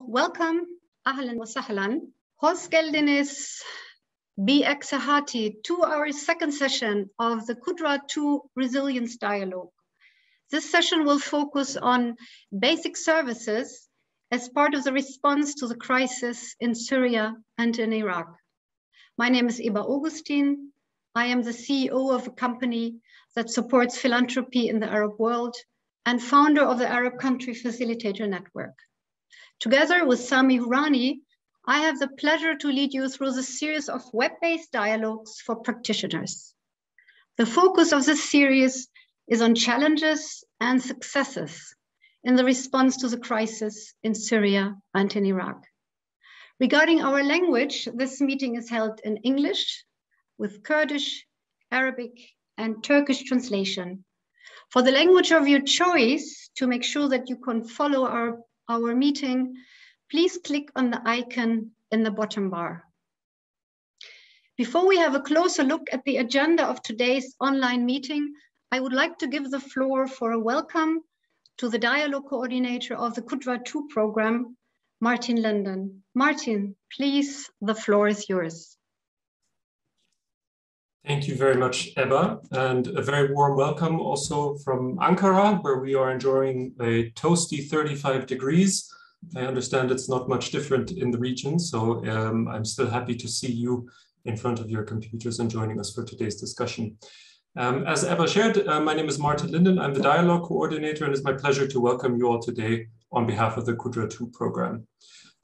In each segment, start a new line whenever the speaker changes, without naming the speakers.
Welcome, ahlan wa sahlan. Hoş geldiniz, to our second session of the Qudra 2 Resilience Dialogue. This session will focus on basic services as part of the response to the crisis in Syria and in Iraq. My name is Eba Augustin. I am the CEO of a company that supports philanthropy in the Arab world and founder of the Arab Country Facilitator Network. Together with Sami Hourani, I have the pleasure to lead you through the series of web-based dialogues for practitioners. The focus of this series is on challenges and successes in the response to the crisis in Syria and in Iraq. Regarding our language, this meeting is held in English with Kurdish, Arabic, and Turkish translation. For the language of your choice, to make sure that you can follow our meeting, please click on the icon in the bottom bar. Before we have a closer look at the agenda of today's online meeting, I would like to give the floor for a welcome to the dialogue coordinator of the Qudra 2 program, Martin Linden. Martin, please, the floor is yours.
Thank you very much, Eba, and a very warm welcome also from Ankara, where we are enjoying a toasty 35 degrees. I understand it's not much different in the region, so I'm still happy to see you in front of your computers and joining us for today's discussion. As Eba shared, my name is Martin Linden. I'm the dialogue coordinator, and it's my pleasure to welcome you all today on behalf of the Qudra 2 program.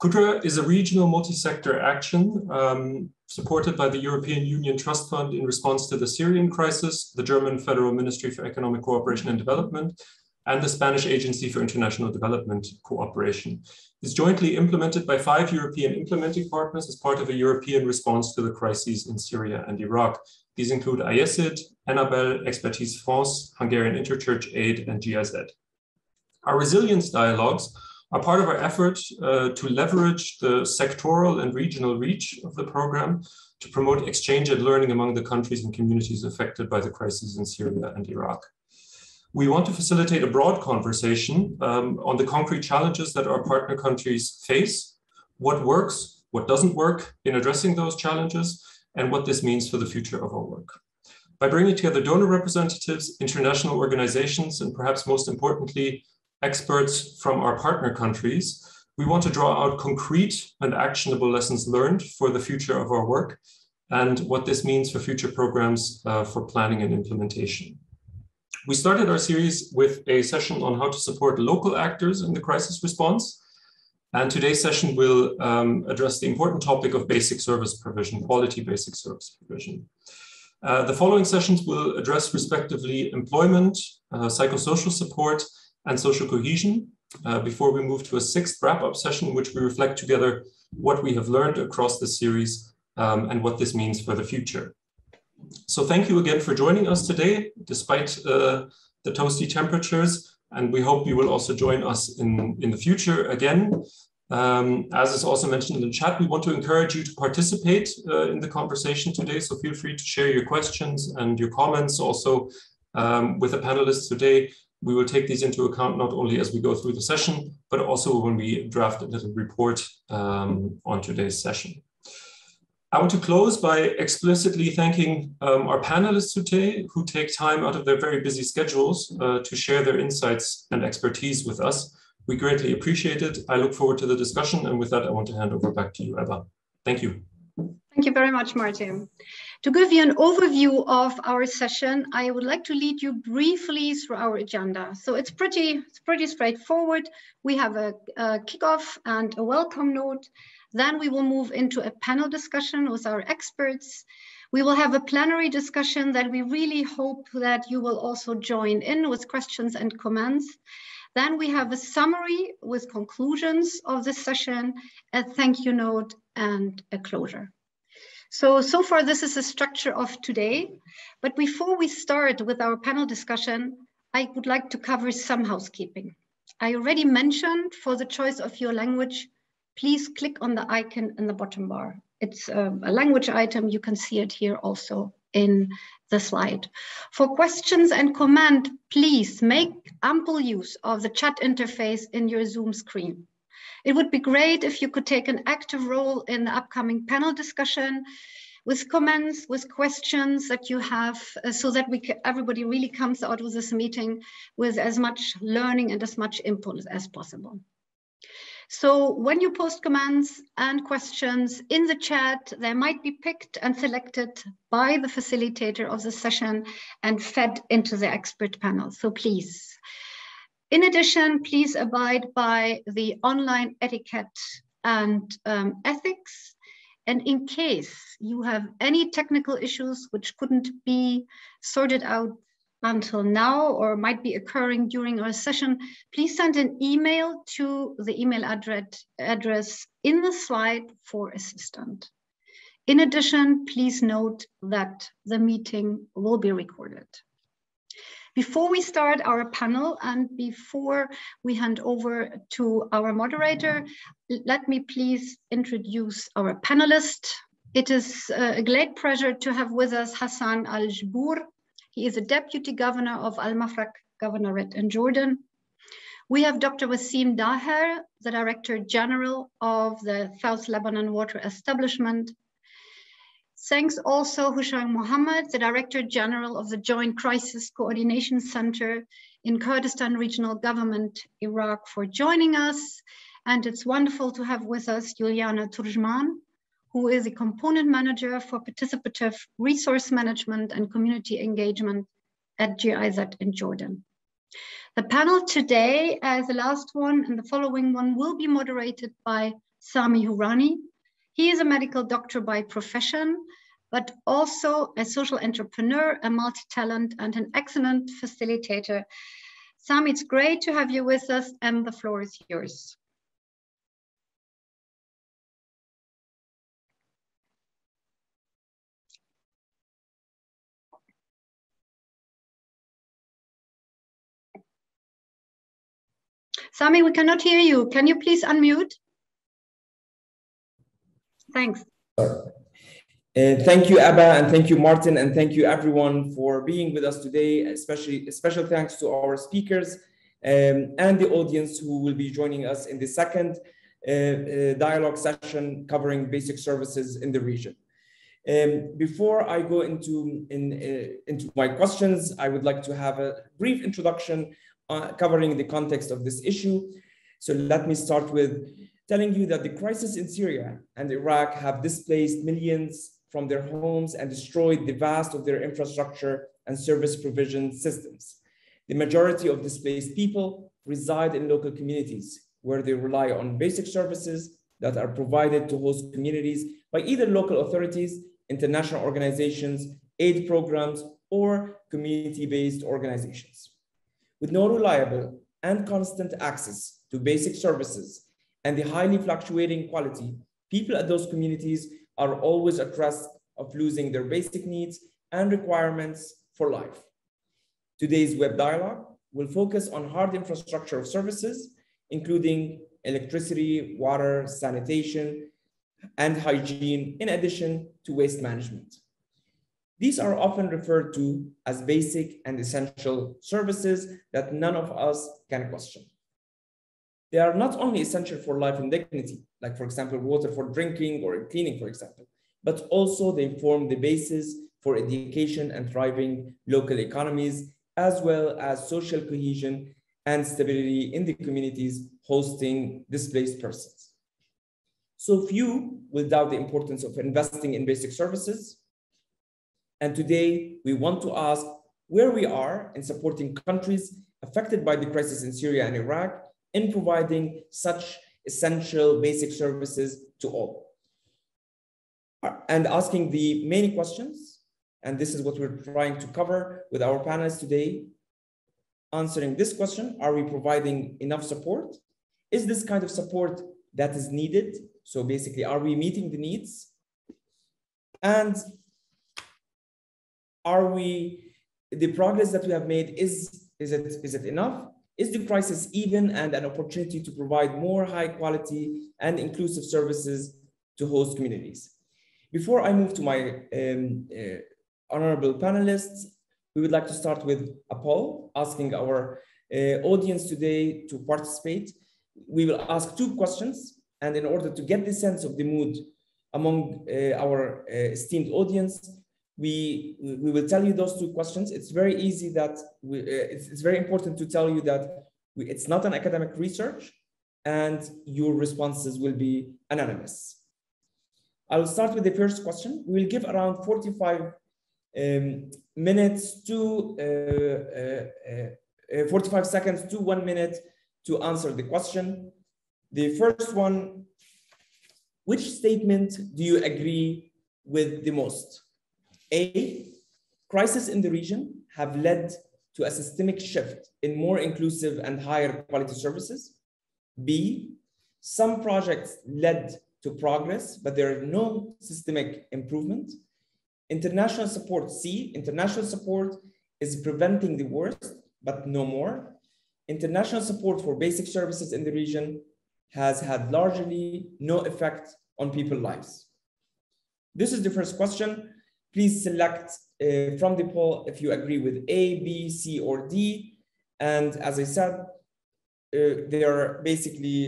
Qudra is a regional multi-sector action supported by the European Union Trust Fund in response to the Syrian crisis, the German Federal Ministry for Economic Cooperation and Development, and the Spanish Agency for International Development Cooperation. It's jointly implemented by 5 European implementing partners as part of a European response to the crises in Syria and Iraq. These include IESID, Enabel, Expertise France, Hungarian Interchurch Aid, and GIZ. Our resilience dialogues are part of our effort to leverage the sectoral and regional reach of the program to promote exchange and learning among the countries and communities affected by the crises in Syria and Iraq. We want to facilitate a broad conversation on the concrete challenges that our partner countries face, what works, what doesn't work in addressing those challenges, and what this means for the future of our work. By bringing together donor representatives, international organizations, and perhaps most importantly, experts from our partner countries, we want to draw out concrete and actionable lessons learned for the future of our work and what this means for future programs for planning and implementation. We started our series with a session on how to support local actors in the crisis response. And today's session will address the important topic of basic service provision, quality basic service provision. The following sessions will address respectively employment, psychosocial support, and social cohesion, before we move to a 6th wrap-up session, in which we reflect together what we have learned across the series and what this means for the future. So thank you again for joining us today, despite the toasty temperatures, and we hope you will also join us in the future again. As is also mentioned in the chat, we want to encourage you to participate in the conversation today, so feel free to share your questions and your comments also with the panelists today. We will take these into account not only as we go through the session, but also when we draft a little report on today's session. I want to close by explicitly thanking our panelists today who take time out of their very busy schedules to share their insights and expertise with us. We greatly appreciate it. I look forward to the discussion. And with that, I want to hand over back to you, Eba. Thank you.
Thank you very much, Martin. To give you an overview of our session, I would like to lead you briefly through our agenda. So it's pretty straightforward. We have a kickoff and a welcome note. Then we will move into a panel discussion with our experts. We will have a plenary discussion that we really hope that you will also join in with questions and comments. Then we have a summary with conclusions of this session, a thank you note, and a closure. So far, this is the structure of today. But before we start with our panel discussion, I would like to cover some housekeeping. I already mentioned for the choice of your language, please click on the icon in the bottom bar. It's a language item. You can see it here also in the slide. For questions and comment, please make ample use of the chat interface in your Zoom screen. It would be great if you could take an active role in the upcoming panel discussion with comments, with questions that you have, so that everybody really comes out of this meeting with as much learning and as much input as possible. So when you post comments and questions in the chat, they might be picked and selected by the facilitator of the session and fed into the expert panel. So please. In addition, please abide by the online etiquette and ethics. And in case you have any technical issues which couldn't be sorted out until now or might be occurring during our session, please send an email to the email address in the slide for assistance. In addition, please note that the meeting will be recorded. Before we start our panel and before we hand over to our moderator, let me please introduce our panelists. It is a great pleasure to have with us Hassan Al-Jbour. He is a Deputy Governor of Al-Mafraq Governorate in Jordan. We have Dr. Wasim Daher, the Director General of the South Lebanon Water Establishment. Thanks also Hushaim Mohammed, the Director General of the Joint Crisis Coordination Center in Kyrgyzstan Regional Government, Iraq, for joining us. And it's wonderful to have with us Juliana Turjman, who is a Component Manager for Participative Resource Management and Community Engagement at GIZ in Jordan. The panel today, as the last one and the following one, will be moderated by Sami Hourani. He is a medical doctor by profession, but also a social entrepreneur, a multi-talent, and an excellent facilitator. Sami, it's great to have you with us, and the floor is yours. Sami, we cannot hear you. Can you please unmute? Thanks.
Thank you, Abba, and thank you, Martin, and thank you, everyone, for being with us today. Especially special thanks to our speakers and the audience who will be joining us in the second dialogue session covering basic services in the region. Before I go into my questions, I would like to have a brief introduction covering the context of this issue. So let me start with telling you that the crisis in Syria and Iraq have displaced millions from their homes and destroyed the vast of their infrastructure and service provision systems. The majority of displaced people reside in local communities where they rely on basic services that are provided to host communities by either local authorities, international organizations, aid programs, or community-based organizations. With no reliable and constant access to basic services and the highly fluctuating quality, people at those communities are always at risk of losing their basic needs and requirements for life. Today's web dialogue will focus on hard infrastructure of services, including electricity, water, sanitation, and hygiene, in addition to waste management. These are often referred to as basic and essential services that none of us can question. They are not only essential for life and dignity, like for example, water for drinking or cleaning, for example, but also they form the basis for education and thriving local economies, as well as social cohesion and stability in the communities hosting displaced persons. So few will doubt the importance of investing in basic services. And today we want to ask where we are in supporting countries affected by the crisis in Syria and Iraq in providing such essential basic services to all. And asking the many questions, and this is what we're trying to cover with our panelists today. Answering this question, are we providing enough support? Is this kind of support that is needed? So basically, are we meeting the needs? And are we, the progress that we have made, is it enough? Is the crisis even and an opportunity to provide more high quality and inclusive services to host communities? Before I move to my honorable panelists, we would like to start with a poll asking our audience today to participate. We will ask 2 questions, and in order to get the sense of the mood among our esteemed audience, we will tell you those 2 questions. It's very easy that it's very important to tell you that it's not an academic research, and your responses will be anonymous. I will start with the first question. We will give around 45 minutes to 45 seconds to 1 minute to answer the question. The first one: which statement do you agree with the most? A, crises in the region have led to a systemic shift in more inclusive and higher quality services. B, some projects led to progress, but there are no systemic improvement. International support. C, international support is preventing the worst, but no more. International support for basic services in the region has had largely no effect on people's lives. This is the first question. Please select from the poll if you agree with A, B, C, or D. And as I said, they are basically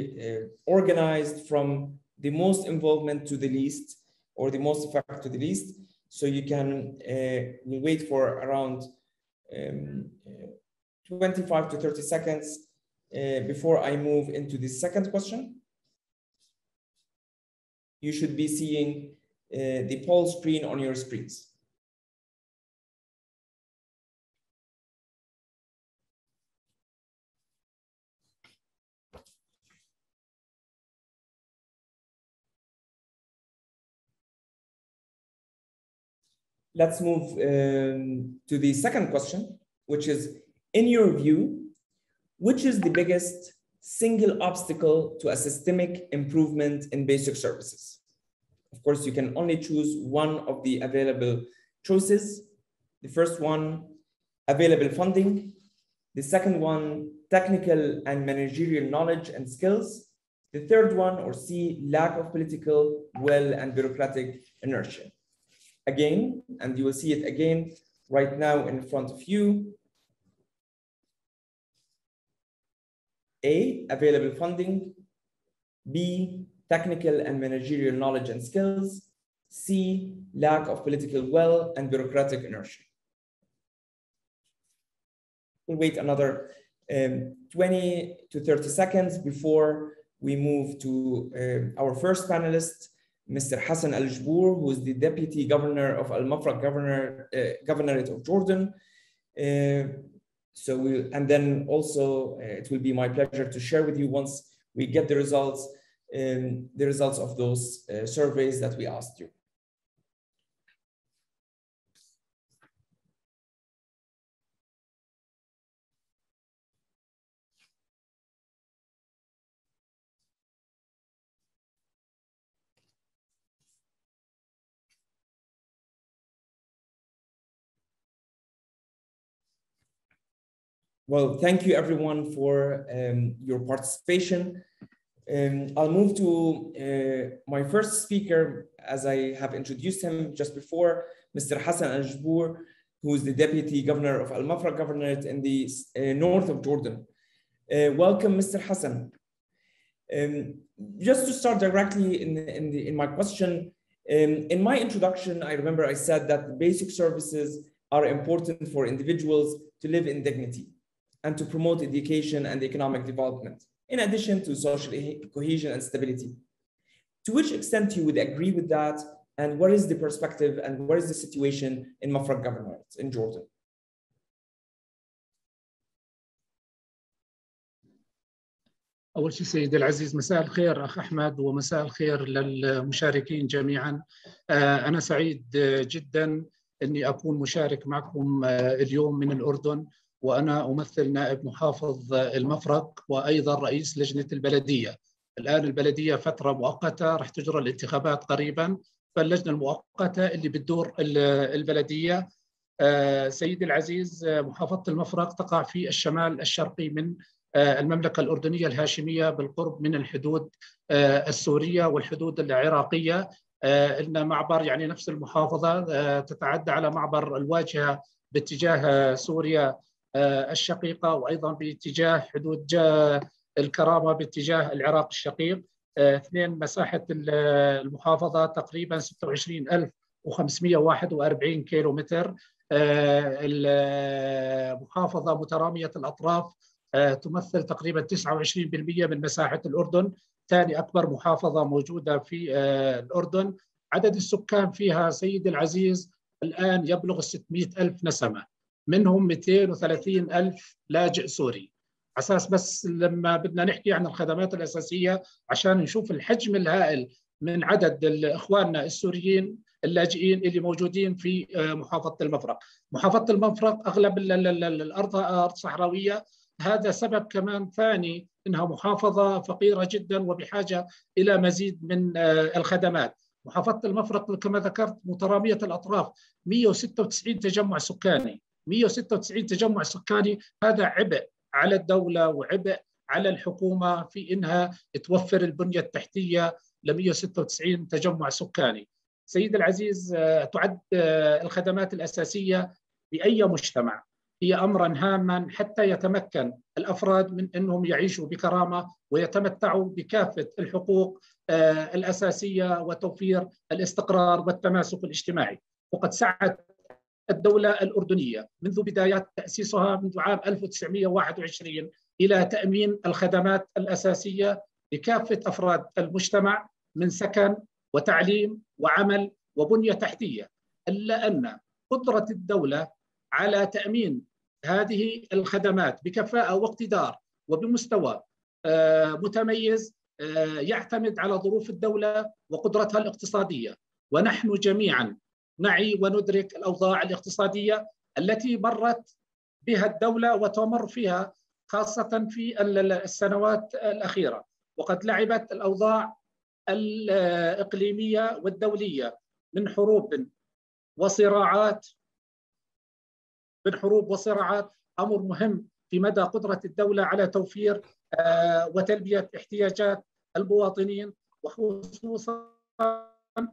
organized from the most involvement to the least, or the most effect to the least. So you can we'll wait for around 25 to 30 seconds before I move into the second question. You should be seeing the poll screen on your screens. Let's move to the second question, which is, in your view, which is the biggest single obstacle to a systemic improvement in basic services? Of course, you can only choose one of the available choices. The first one, available funding. The second one, technical and managerial knowledge and skills. The third one, or C, lack of political will and bureaucratic inertia. Again, and you will see it again right now in front of you. A, available funding. B, technical and managerial knowledge and skills. C, lack of political will and bureaucratic inertia. We'll wait another 20 to 30 seconds before we move to our first panelist, Mr. Hassan Al-Jbour, who is the Deputy Governor of Al-Mafraq Governorate of Jordan. And then also it will be my pleasure to share with you, once we get the results of those surveys that we asked you. Well, thank you everyone for your participation. I'll move to my first speaker, as I have introduced him just before, Mr. Hassan Al-Jbour, who is the Deputy Governor of Al-Mafraq Governorate in the north of Jordan. Welcome, Mr. Hassan. Just to start directly in my question, in my introduction, I remember I said that basic services are important for individuals to live in dignity and to promote education and economic development, in addition to social cohesion and stability. To which extent you would agree with that, and what is the perspective and what is the situation in Mafraq Governorate in Jordan?
أول شيء سيدي العزيز، مساء الخير أخ أحمد، ومساء الخير للمشاركين جميعا. أنا سعيد جدا أني أكون مشارك معكم اليوم من الأردن، وأنا أمثل نائب محافظ المفرق وأيضا رئيس لجنة البلدية. الآن البلدية فترة مؤقتة، رح تجرى الانتخابات قريبا، فاللجنة المؤقتة اللي بتدور البلدية. سيدي العزيز، محافظة المفرق تقع في الشمال الشرقي من المملكة الأردنية الهاشمية، بالقرب من الحدود السورية والحدود العراقية. لنا معبر، يعني نفس المحافظة تتعدى على معبر الواجهة باتجاه سوريا الشقيقة، وأيضا باتجاه حدود الكرامة باتجاه العراق الشقيق. 2 مساحة المحافظة تقريبا 26,541 كيلومتر. المحافظة مترامية الأطراف، تمثل تقريبا 29% من مساحة الأردن، ثاني أكبر محافظة موجودة في الأردن. عدد السكان فيها سيدي العزيز الآن يبلغ 600,000 نسمة، منهم 230,000 لاجئ سوري. أساس بس لما بدنا نحكي عن الخدمات الأساسية عشان نشوف الحجم الهائل من عدد إخواننا السوريين اللاجئين اللي موجودين في محافظة المفرق. محافظة المفرق أغلب الأرض أرض صحراوية، هذا سبب كمان ثاني إنها محافظة فقيرة جدا وبحاجة إلى مزيد من الخدمات. محافظة المفرق كما ذكرت مترامية الأطراف، 196 تجمع سكاني، 196 تجمع سكاني. هذا عبء على الدولة وعبء على الحكومة في إنها توفر البنية التحتية ل 196 تجمع سكاني. سيد العزيز، تعد الخدمات الأساسية بأي مجتمع هي أمرا هاما حتى يتمكن الأفراد من أنهم يعيشوا بكرامة ويتمتعوا بكافة الحقوق الأساسية وتوفير الاستقرار والتماسك الاجتماعي. وقد سعت الدولة الأردنية منذ بدايات تأسيسها منذ عام 1921 إلى تأمين الخدمات الأساسية لكافة أفراد المجتمع من سكن وتعليم وعمل وبنية تحتية، إلا أن قدرة الدولة على تأمين هذه الخدمات بكفاءة واقتدار وبمستوى متميز يعتمد على ظروف الدولة وقدرتها الاقتصادية. ونحن جميعا نعي وندرك الأوضاع الاقتصادية التي مرت بها الدولة وتمر فيها خاصة في السنوات الأخيرة. وقد لعبت الأوضاع الإقليمية والدولية من حروب وصراعات أمر مهم في مدى قدرة الدولة على توفير وتلبية احتياجات المواطنين، وخصوصا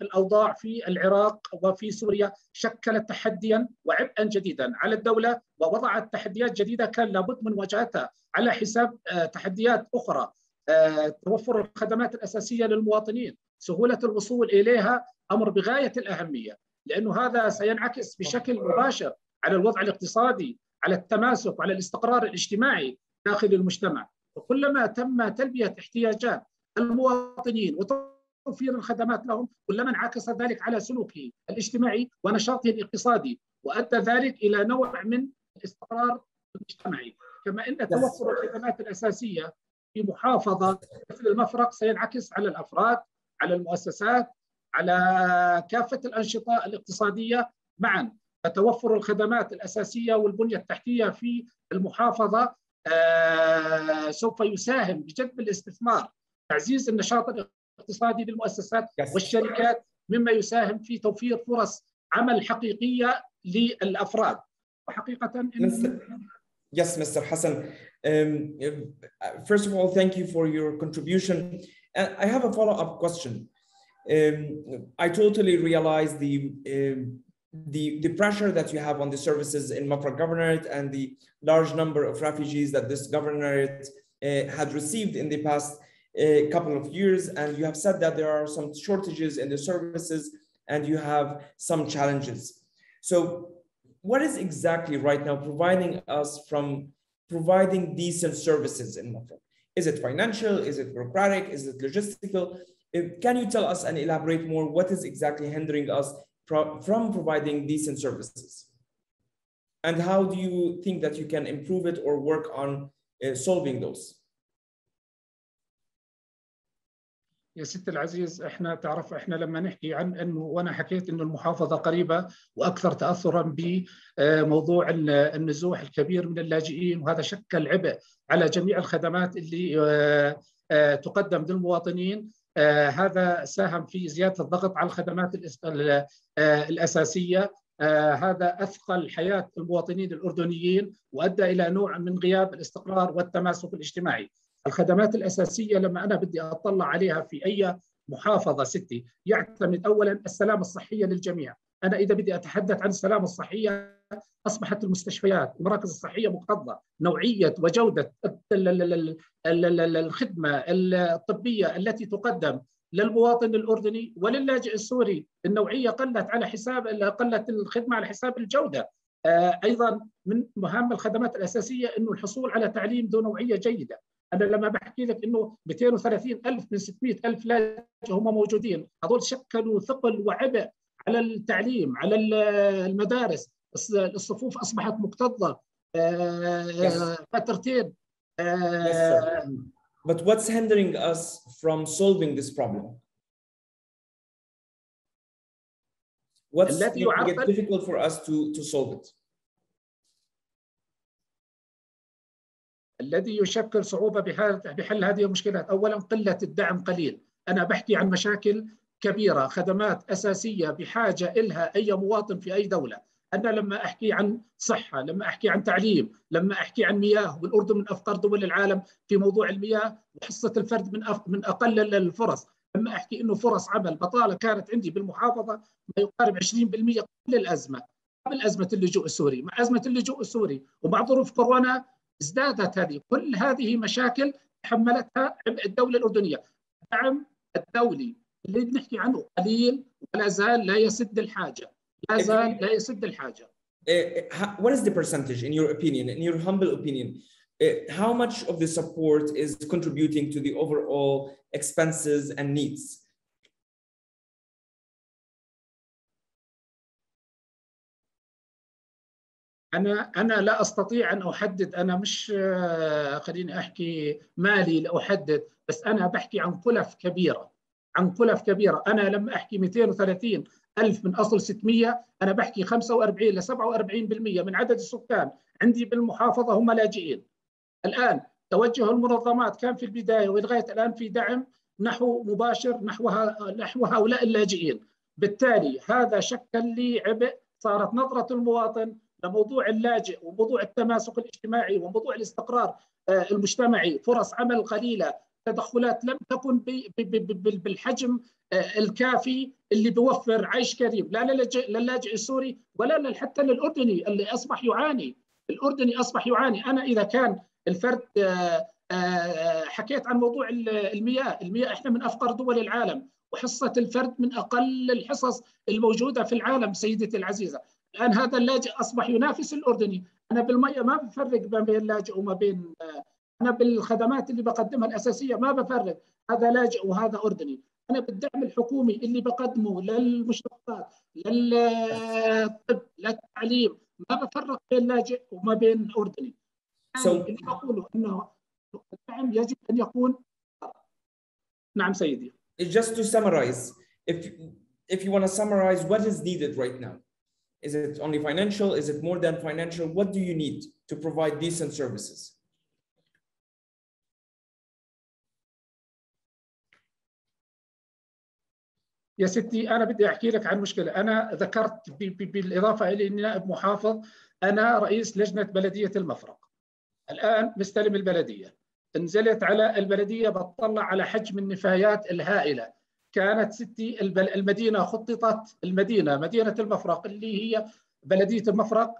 الأوضاع في العراق وفي سوريا شكلت تحديا وعبئا جديدا على الدولة، ووضعت تحديات جديدة كان لابد من مواجهتها على حساب تحديات أخرى. توفر الخدمات الأساسية للمواطنين، سهولة الوصول إليها أمر بغاية الأهمية، لأنه هذا سينعكس بشكل مباشر على الوضع الاقتصادي، على التماسك وعلى الاستقرار الاجتماعي داخل المجتمع. وكلما تم تلبية احتياجات المواطنين وتوفير الخدمات لهم كلما انعكس ذلك على سلوكه الاجتماعي ونشاطه الاقتصادي، وأدى ذلك إلى نوع من الاستقرار المجتمعي. كما أن توفر الخدمات الأساسية في محافظة مثل المفرق سينعكس على الأفراد، على المؤسسات، على كافة الأنشطة الاقتصادية معا. فتوفر الخدمات الأساسية والبنية التحتية في المحافظة سوف يساهم بجذب الاستثمار، تعزيز النشاط الاقتصادي للمؤسسات والشركات، مما يساهم في توفير فرص عمل حقيقية للأفراد. وحقيقة
Yes, Mr. Hassan. First of all, thank you for your contribution. I have a follow-up question. I totally realize the pressure that you have on the services in Mafraq Governorate and the large number of refugees that this governorate had received in the past couple of years. And you have said that there are some shortages in the services and you have some challenges. So what is exactly right now providing decent services in Mafraq? Is it financial? Is it bureaucratic? Is it logistical? Can you tell us and elaborate more what is exactly hindering us from providing decent services? And how do you think that you can improve it or work on solving those?
يا ست العزيز، احنا تعرف احنا لما نحكي عن انه وانا حكيت انه المحافظه قريبه واكثر تاثرا بموضوع النزوح الكبير من اللاجئين، وهذا شكل عبء على جميع الخدمات اللي تقدم للمواطنين. هذا ساهم في زياده الضغط على الخدمات الاساسيه. هذا اثقل حياه المواطنين الاردنيين وادى الى نوع من غياب الاستقرار والتماسك الاجتماعي. الخدمات الأساسية لما أنا بدي أطلع عليها في أي محافظة ستي، يعتمد أولا السلامة الصحية للجميع. أنا إذا بدي أتحدث عن السلامة الصحية أصبحت المستشفيات والمراكز الصحية مكتظة. نوعية وجودة الخدمة الطبية التي تقدم للمواطن الأردني وللاجئ السوري النوعية قلت الخدمة على حساب الجودة. أيضا من مهام الخدمات الأساسية أنه الحصول على تعليم ذو نوعية جيدة. أنا لما بحكي لك أنه 230,000 من 600,000 لاجئ هم موجودين، هذول شكلوا ثقل وعبء على التعليم، على المدارس. الصفوف أصبحت مكتظة فترتين.
Yes, sir. But what's hindering us from solving this problem? What's making it difficult for us to solve it?
الذي يشكل صعوبة بحل هذه المشكلات، أولا قلة الدعم قليل. أنا بحكي عن مشاكل كبيرة، خدمات أساسية بحاجة إلها أي مواطن في أي دولة. أنا لما أحكي عن صحة، لما أحكي عن تعليم، لما أحكي عن مياه، والأردن من أفقر دول العالم في موضوع المياه، وحصة الفرد من أقل الفرص. لما أحكي إنه فرص عمل، بطالة كانت عندي بالمحافظة ما يقارب 20% قبل الأزمة، قبل أزمة اللجوء السوري. مع أزمة اللجوء السوري ومع ظروف كورونا ازدادت هذه. كل هذه مشاكل تحملتها الدولة الأردنية. الدعم الدولي اللي بنحكي عنه قليل ولا زال لا يسد الحاجة، لا زال لا يسد الحاجة.
What is the percentage, in your opinion, in your humble opinion, how much of the support is contributing to the overall expenses and needs?
أنا لا أستطيع أن أحدد. أنا مش خليني أحكي مالي لأحدد، بس أنا بحكي عن كلف كبيرة، عن كلف كبيرة. أنا لما أحكي 230,000 من أصل 600، أنا بحكي 45 ل 47% من عدد السكان عندي بالمحافظة هم لاجئين. الآن توجه المنظمات كان في البداية ولغاية الآن في دعم نحو مباشر نحو هؤلاء اللاجئين. بالتالي هذا شكل لي عبء. صارت نظرة المواطن لموضوع اللاجئ وموضوع التماسك الاجتماعي وموضوع الاستقرار المجتمعي، فرص عمل قليلة، تدخلات لم تكن بالحجم الكافي اللي بيوفر عيش كريم لا للاجئ السوري ولا حتى للأردني اللي أصبح يعاني. الأردني أصبح يعاني. أنا إذا كان الفرد حكيت عن موضوع المياه إحنا من أفقر دول العالم، وحصة الفرد من أقل الحصص الموجودة في العالم سيدتي العزيزة. الآن هذا اللاجئ أصبح ينافس الأردني. أنا بالمية ما بفرق ما بين لاجئ وما بين، أنا بالخدمات اللي بقدمها الأساسية ما بفرق هذا لاجئ وهذا أردني. أنا بالدعم الحكومي اللي بقدمه للمشتقات، للطب، للتعليم، ما بفرق بين لاجئ وما بين أردني. اللي بقوله إنه الدعم يجب أن يكون. نعم سيدي.
Just to summarize, if you want to summarize what is needed right now, is it only financial? Is it more than financial? What do you need to provide decent services?
يا ستي أنا بدي أحكي لك عن مشكلة. أنا ذكرت بالإضافة إلى أني نائب محافظ، أنا رئيس لجنة بلدية المفرق. الآن مستلم البلدية، نزلت على البلدية بطلع على حجم النفايات الهائلة. كانت ستي المدينة خططت، مدينة المفرق اللي هي بلدية المفرق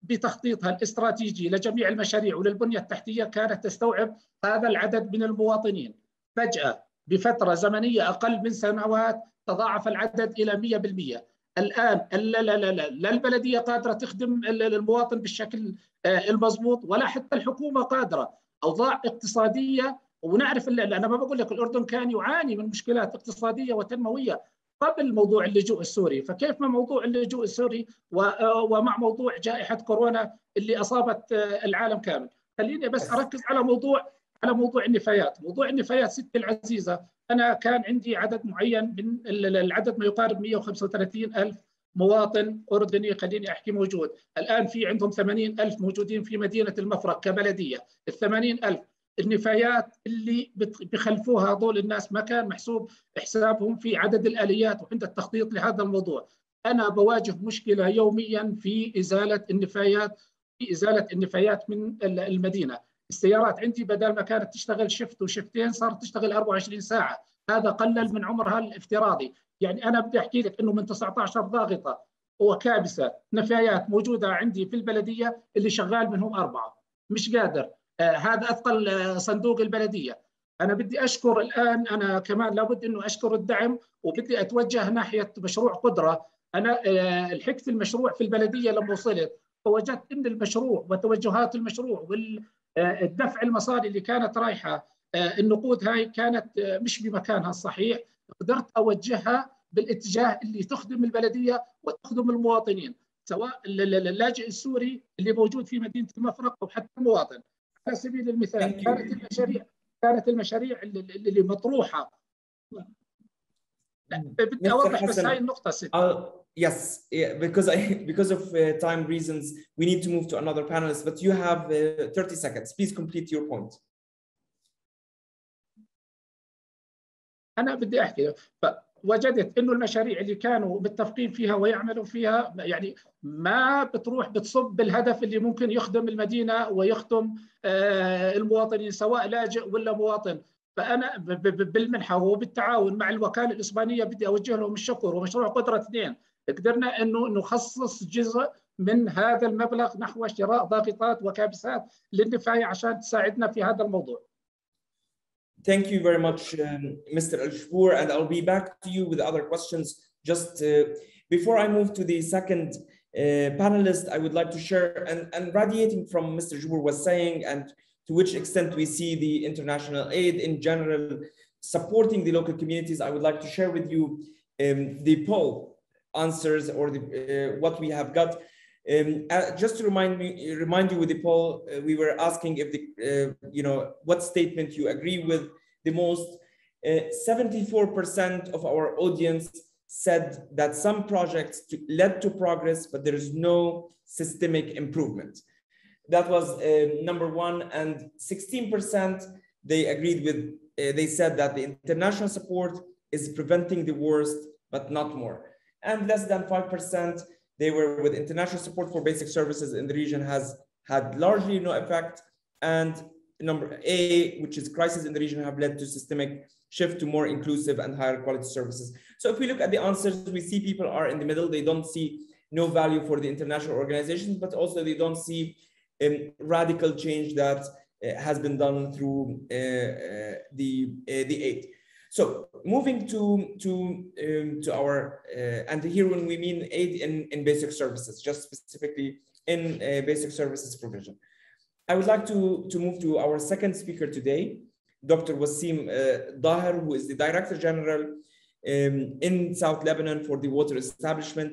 بتخطيطها الاستراتيجي لجميع المشاريع وللبنية التحتية كانت تستوعب هذا العدد من المواطنين. فجأة بفترة زمنية أقل من سنوات تضاعف العدد إلى 100%. الآن لا البلدية قادرة تخدم المواطن بالشكل المضبوط ولا حتى الحكومة قادرة. أوضاع اقتصادية، ونعرف أنا ما بقول لك الأردن كان يعاني من مشكلات اقتصادية وتنموية قبل موضوع اللجوء السوري، فكيف مع موضوع اللجوء السوري ومع موضوع جائحة كورونا اللي أصابت العالم كامل. خليني بس أركز على موضوع النفايات. موضوع النفايات ستي العزيزة، أنا كان عندي عدد معين من العدد ما يقارب 135,000 مواطن أردني خليني أحكي موجود. الآن في عندهم 80,000 موجودين في مدينة المفرق كبلدية. ال80,000 النفايات اللي بخلفوها هذول الناس ما كان محسوب حسابهم في عدد الآليات وعند التخطيط لهذا الموضوع. أنا بواجه مشكلة يوميا في إزالة النفايات من المدينة. السيارات عندي بدل ما كانت تشتغل شفت وشفتين صارت تشتغل 24 ساعة. هذا قلل من عمرها الافتراضي. يعني أنا بدي أحكي لك إنه من 19 ضاغطة وكابسة. نفايات موجودة عندي في البلدية اللي شغال منهم 4، مش قادر. هذا أثقل صندوق البلدية. أنا بدي أشكر الآن، أنا كمان لابد أنه أشكر الدعم، وبدي أتوجه ناحية مشروع قدرة. أنا لحقت المشروع في البلدية لما وصلت، فوجدت أن المشروع وتوجهات المشروع والدفع المصاري اللي كانت رايحة، النقود هاي كانت مش بمكانها الصحيح. قدرت أوجهها بالاتجاه اللي تخدم البلدية وتخدم المواطنين، سواء اللاجئ السوري اللي موجود في مدينة المفرق أو حتى المواطن. على سبيل المثال كانت المشاريع اللي مطروحة. بدي أوضح بس هاي النقطة ست.
Yes, yeah, because of time reasons, we need to move to another panelist, but you have 30 seconds. Please complete your point.
أنا بدي أحكي، فوجدت إنه المشاريع اللي كانوا متفقين فيها ويعملوا فيها يعني ما بتروح بتصب بالهدف اللي ممكن يخدم المدينة ويخدم المواطنين، سواء لاجئ ولا مواطن. فأنا بالمنحة وبالتعاون مع الوكالة الإسبانية بدي أوجه لهم الشكر. ومشروع قدرة 2 قدرنا إنه نخصص جزء من هذا المبلغ نحو شراء ضاغطات وكابسات للنفاية عشان تساعدنا في هذا الموضوع.
Thank you very much, Mr. Al-Shbour, and I'll be back to you with other questions. Just before I move to the second panelist, I would like to share, and radiating from Mr. Al-Shbour was saying, and to which extent we see the international aid in general supporting the local communities, I would like to share with you the poll answers, or what we have got. Just to remind you with the poll, we were asking if what statement you agree with the most. 74% of our audience said that some projects led to progress, but there is no systemic improvement. That was number 1, and 16% they agreed with. They said that the international support is preventing the worst, but not more. And less than 5%. They were with international support for basic services in the region has had largely no effect. And number A, which is crisis in the region, have led to systemic shift to more inclusive and higher quality services. So if we look at the answers, we see people are in the middle. They don't see no value for the international organizations, but also they don't see radical change that has been done through the aid. So moving to our, and here when we mean aid in basic services, just specifically in basic services provision. I would like to move to our second speaker today, Dr. Wasim Daher, who is the Director General in South Lebanon for the Water Establishment.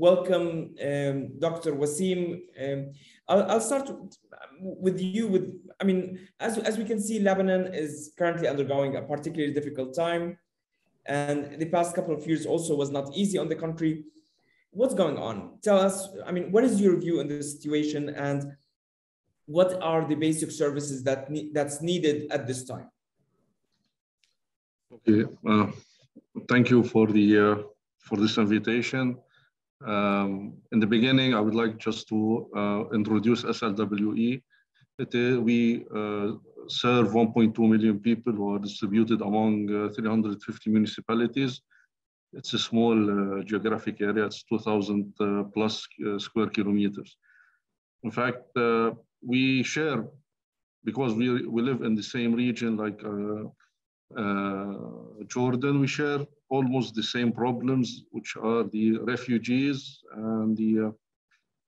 Welcome, Dr. Wasim. I'll start with you. I mean, as we can see, Lebanon is currently undergoing a particularly difficult time, and the past couple of years also was not easy on the country. What's going on? Tell us, I mean, what is your view on this situation, and what are the basic services that's needed at this time?
Okay, thank you for this invitation. In the beginning, I would like just to introduce SLWE. We serve 1.2 million people who are distributed among 350 municipalities. It's a small geographic area. It's 2,000 plus square kilometers. In fact, we share, because we live in the same region like Jordan, we share almost the same problems, which are the refugees and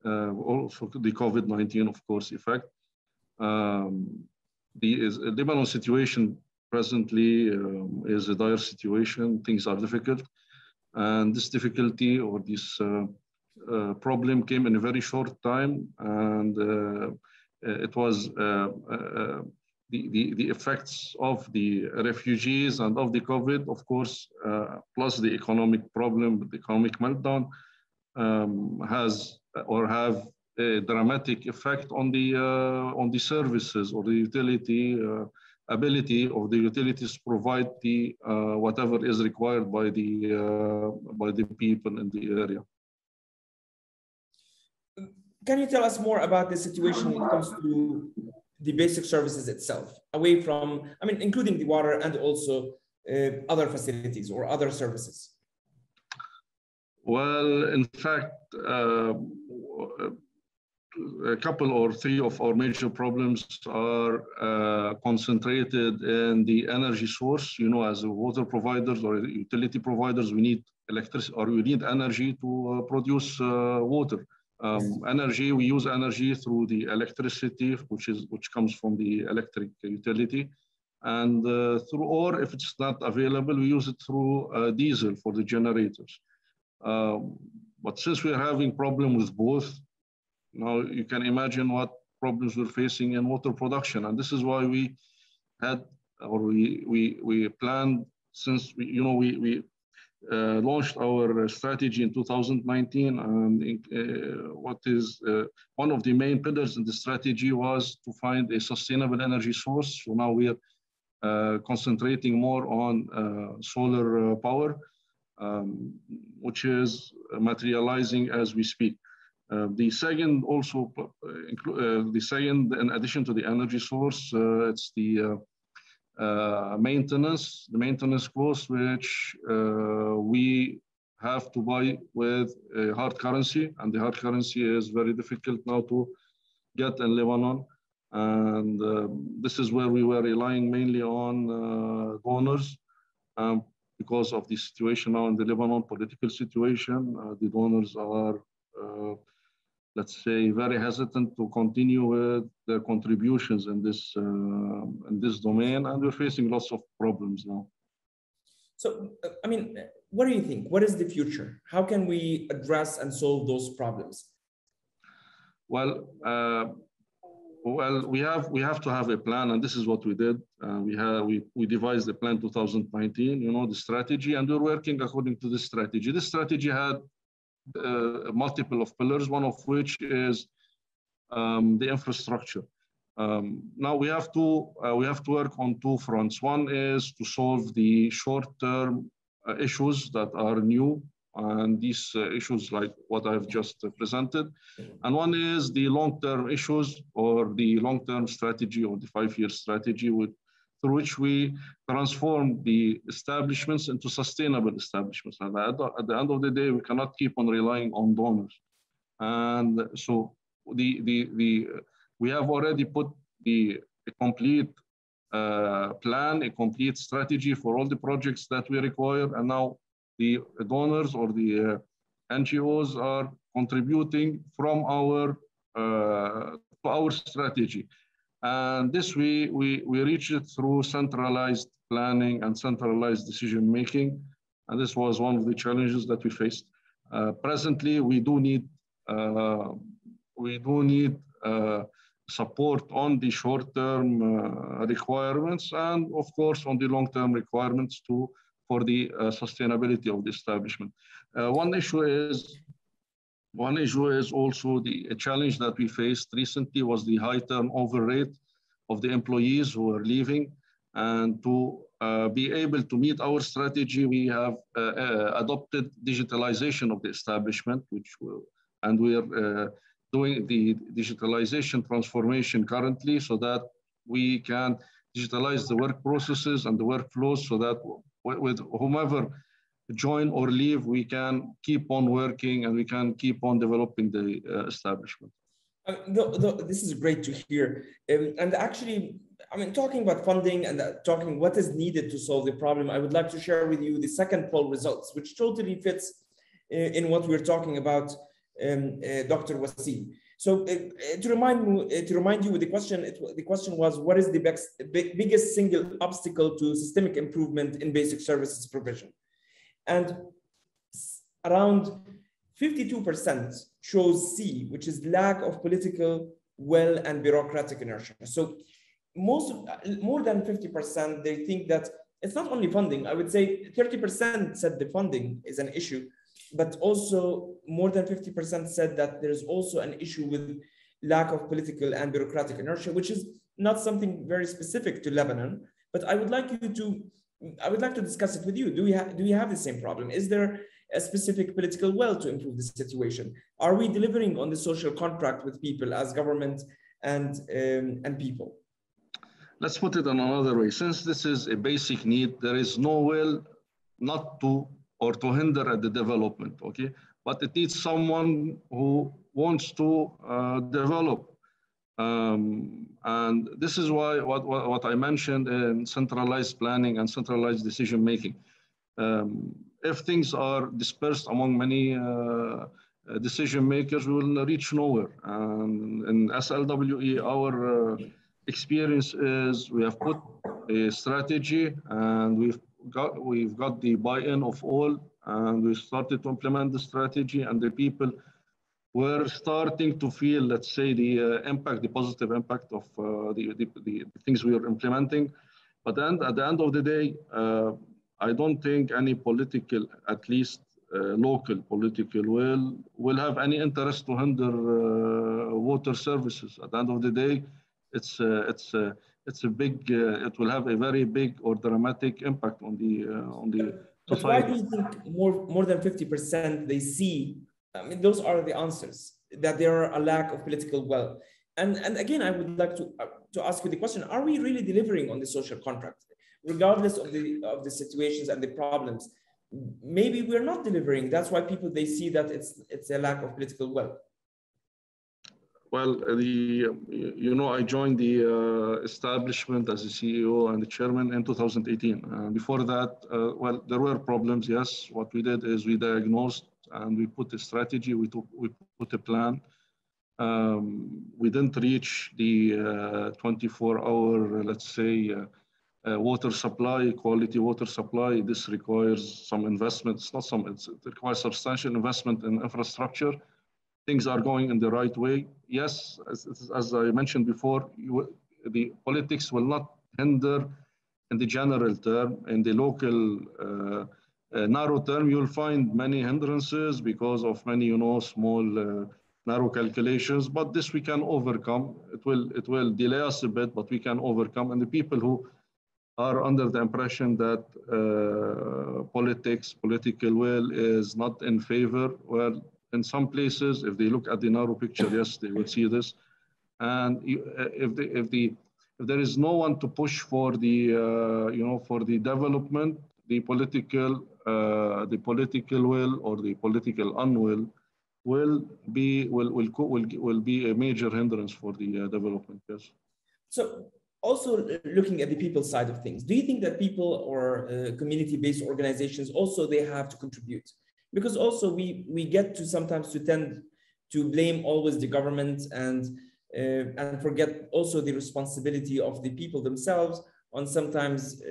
also the COVID-19, of course, effect. The Lebanon situation presently is a dire situation. Things are difficult, and this difficulty or this problem came in a very short time, and it was the effects of the refugees and of the COVID, of course, plus the economic problem, the economic meltdown, has or have a dramatic effect on the services or the utility ability of the utilities to provide the whatever is required by the people in the area.
Can you tell us more about the situation when it comes to the basic services itself, away from, I mean, including the water and also other facilities or other services?
Well, in fact, a couple or three of our major problems are concentrated in the energy source. You know, as water providers or utility providers, we need electricity or we need energy to produce water. Energy, we use energy through the electricity, which comes from the electric utility, and through, or if it's not available, we use it through diesel for the generators. But since we're having problem with both, now you can imagine what problems we're facing in water production, and this is why we had, or we planned, since we launched our strategy in 2019, and what is one of the main pillars in the strategy was to find a sustainable energy source. So now we are concentrating more on solar power, which is materializing as we speak. The second also, in addition to the energy source, it's the maintenance cost, which we have to buy with a hard currency, and the hard currency is very difficult now to get in Lebanon. And this is where we were relying mainly on donors. Because of the situation now in the Lebanon political situation, the donors are, let's say, very hesitant to continue with their contributions in this domain, and we're facing lots of problems now.
So, I mean, what do you think? What is the future? How can we address and solve those problems?
Well, we have to have a plan, and this is what we did. We devised the plan 2019, you know, the strategy, and we're working according to this strategy. This strategy had multiple of pillars, one of which is the infrastructure. Now we have to work on two fronts. One is to solve the short-term issues that are new, and these issues like what I've just presented. And one is the long-term issues, or the long-term strategy, or the 5-year strategy, through which we transform the establishments into sustainable establishments. And at the end of the day, we cannot keep on relying on donors. And so we have already put a complete plan, a complete strategy for all the projects that we require. And now the donors or the NGOs are contributing from our strategy. And this we reach it through centralized planning and centralized decision making. And this was one of the challenges that we faced. Presently, we do need support on the short-term requirements, and of course on the long-term requirements for the sustainability of the establishment. One issue is also a challenge that we faced recently was the high turnover rate of the employees who are leaving. And to be able to meet our strategy, we have adopted digitalization of the establishment, and we are doing the digitalization transformation currently, so that we can digitalize the work processes and the workflows, so that with whomever join or leave, we can keep on working and we can keep on developing the establishment.
This is great to hear. And actually, I mean, talking about funding and talking what is needed to solve the problem, I would like to share with you the second poll results, which totally fits in what we're talking about, Dr. Wasim. So to remind you with the question was, what is the biggest single obstacle to systemic improvement in basic services provision? And around 52% chose C, which is lack of political will and bureaucratic inertia. So more than 50%, they think that it's not only funding. I would say 30% said the funding is an issue, but also more than 50% said that there's also an issue with lack of political and bureaucratic inertia, which is not something very specific to Lebanon. But I would like to discuss it with you. Do we have the same problem? Is there a specific political will to improve the situation? Are we delivering on the social contract with people as government and people?
Let's put it in another way. Since this is a basic need, there is no will not to or to hinder at the development, okay? But it needs someone who wants to develop. And this is why what I mentioned in centralized planning and centralized decision making. If things are dispersed among many decision makers, we will reach nowhere. And in SLWE, our experience is we have put a strategy and we've got the buy-in of all, and we started to implement the strategy, and the people were starting to feel, let's say, the impact, the positive impact of the things we are implementing. But then at the end of the day, I don't think any political, at least local political will have any interest to hinder water services. At the end of the day, it's a big, it will have a very big or dramatic impact on the society.
But why do you think more than 50% they see? I mean, those are the answers, that there are a lack of political will. And again, I would like to ask you the question: are we really delivering on the social contract, regardless of the situations and the problems? Maybe we're not delivering. That's why people, they see that it's a lack of political will.
Well, you know, I joined the establishment as a CEO and the chairman in 2018. Before that, well, there were problems. Yes, what we did is we diagnosed and we put a strategy. We put a plan. We didn't reach the 24-hour, let's say, water supply, quality water supply. This requires some investment. It's not some. It requires substantial investment in infrastructure. Things are going in the right way. Yes, as I mentioned before, the politics will not hinder in the general term. In the local narrow term, you'll find many hindrances because of many, you know, small narrow calculations. But this we can overcome. It will delay us a bit, but we can overcome. And the people who are under the impression that political will is not in favor, well, in some places, if they look at the narrow picture, yes, they will see this. And if there is no one to push for the you know, for the development, the political will or the political unwill will be a major hindrance for the development. Yes.
So also looking at the people side of things, do you think that people or community-based organizations also, they have to contribute? Because also we get to sometimes to tend to blame always the government and forget also the responsibility of the people themselves on sometimes,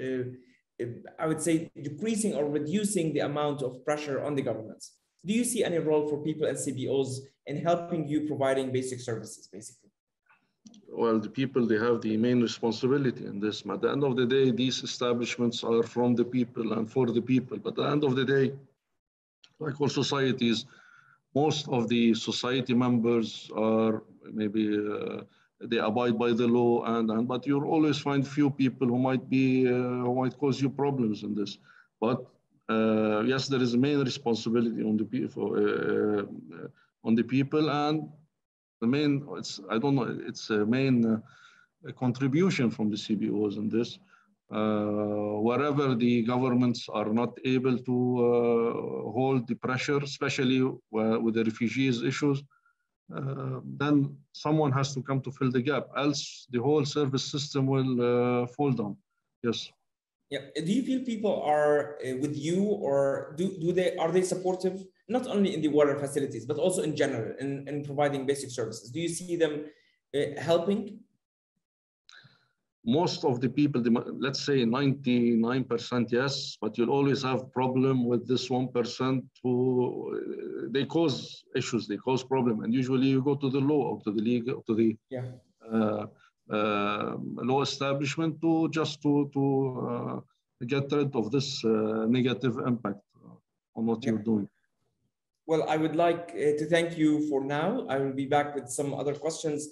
I would say, decreasing or reducing the amount of pressure on the governments. Do you see any role for people and CBOs in helping you providing basic services, basically?
Well, the people, they have the main responsibility in this. At the end of the day, these establishments are from the people and for the people. But at the end of the day, like all societies, most of the society members are maybe they abide by the law, but you'll always find few people who might cause you problems in this. But yes, there is a main responsibility on the people, and the main, it's a main contribution from the CBOs in this. Wherever the governments are not able to hold the pressure, especially with the refugees issues, then someone has to come to fill the gap, else the whole service system will fall down. Yes.
Yeah. Do you feel people are with you, or are they supportive, not only in the water facilities, but also in general in providing basic services? Do you see them helping?
Most of the people, let's say 99%, yes, but you'll always have problem with this 1% who they cause issues, they cause problem, and usually you go to the law or to the league or to the law establishment to get rid of this negative impact on what you're doing.
Well, I would like to thank you for now. I will be back with some other questions.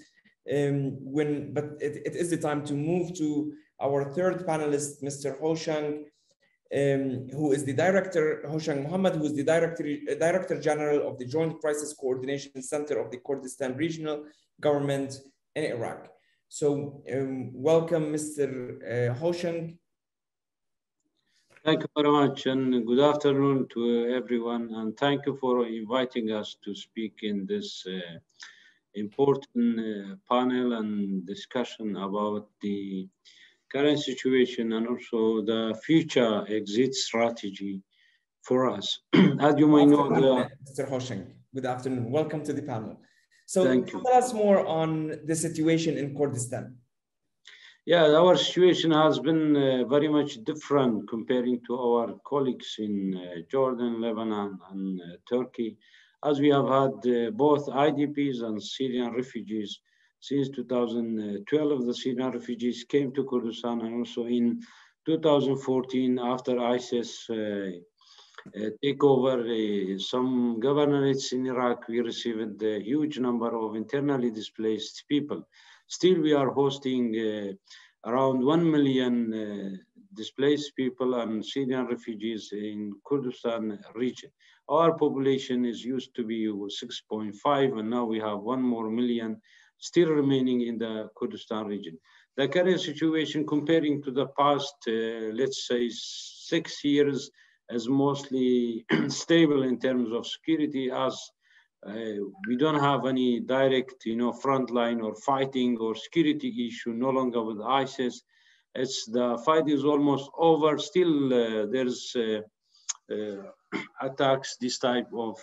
But it is the time to move to our third panelist, Mr. Hoshang, who is the director, Hoshang Mohammed, who is the Director General of the Joint Crisis Coordination Center of the Kurdistan Regional Government in Iraq. So welcome, Mr. Hoshang.
Thank you very much, and good afternoon to everyone, and thank you for inviting us to speak in this important panel and discussion about the current situation and also the future exit strategy for us. As you may know,
Mr. Hosheng, good afternoon. Welcome to the panel. So
thank you.
Tell us more on the situation in Kurdistan.
Yeah, our situation has been very much different comparing to our colleagues in Jordan, Lebanon, and Turkey, as we have had both IDPs and Syrian refugees. Since 2012, the Syrian refugees came to Kurdistan, and also in 2014, after ISIS take over some governorates in Iraq, we received a huge number of internally displaced people. Still, we are hosting around 1 million displaced people and Syrian refugees in Kurdistan region. Our population is used to be 6.5, and now we have 1 more million still remaining in the Kurdistan region. The current situation comparing to the past, let's say 6 years, is mostly stable in terms of security, as we don't have any direct, frontline or fighting or security issue, no longer with ISIS. The fight is almost over. Still, there's attacks, this type of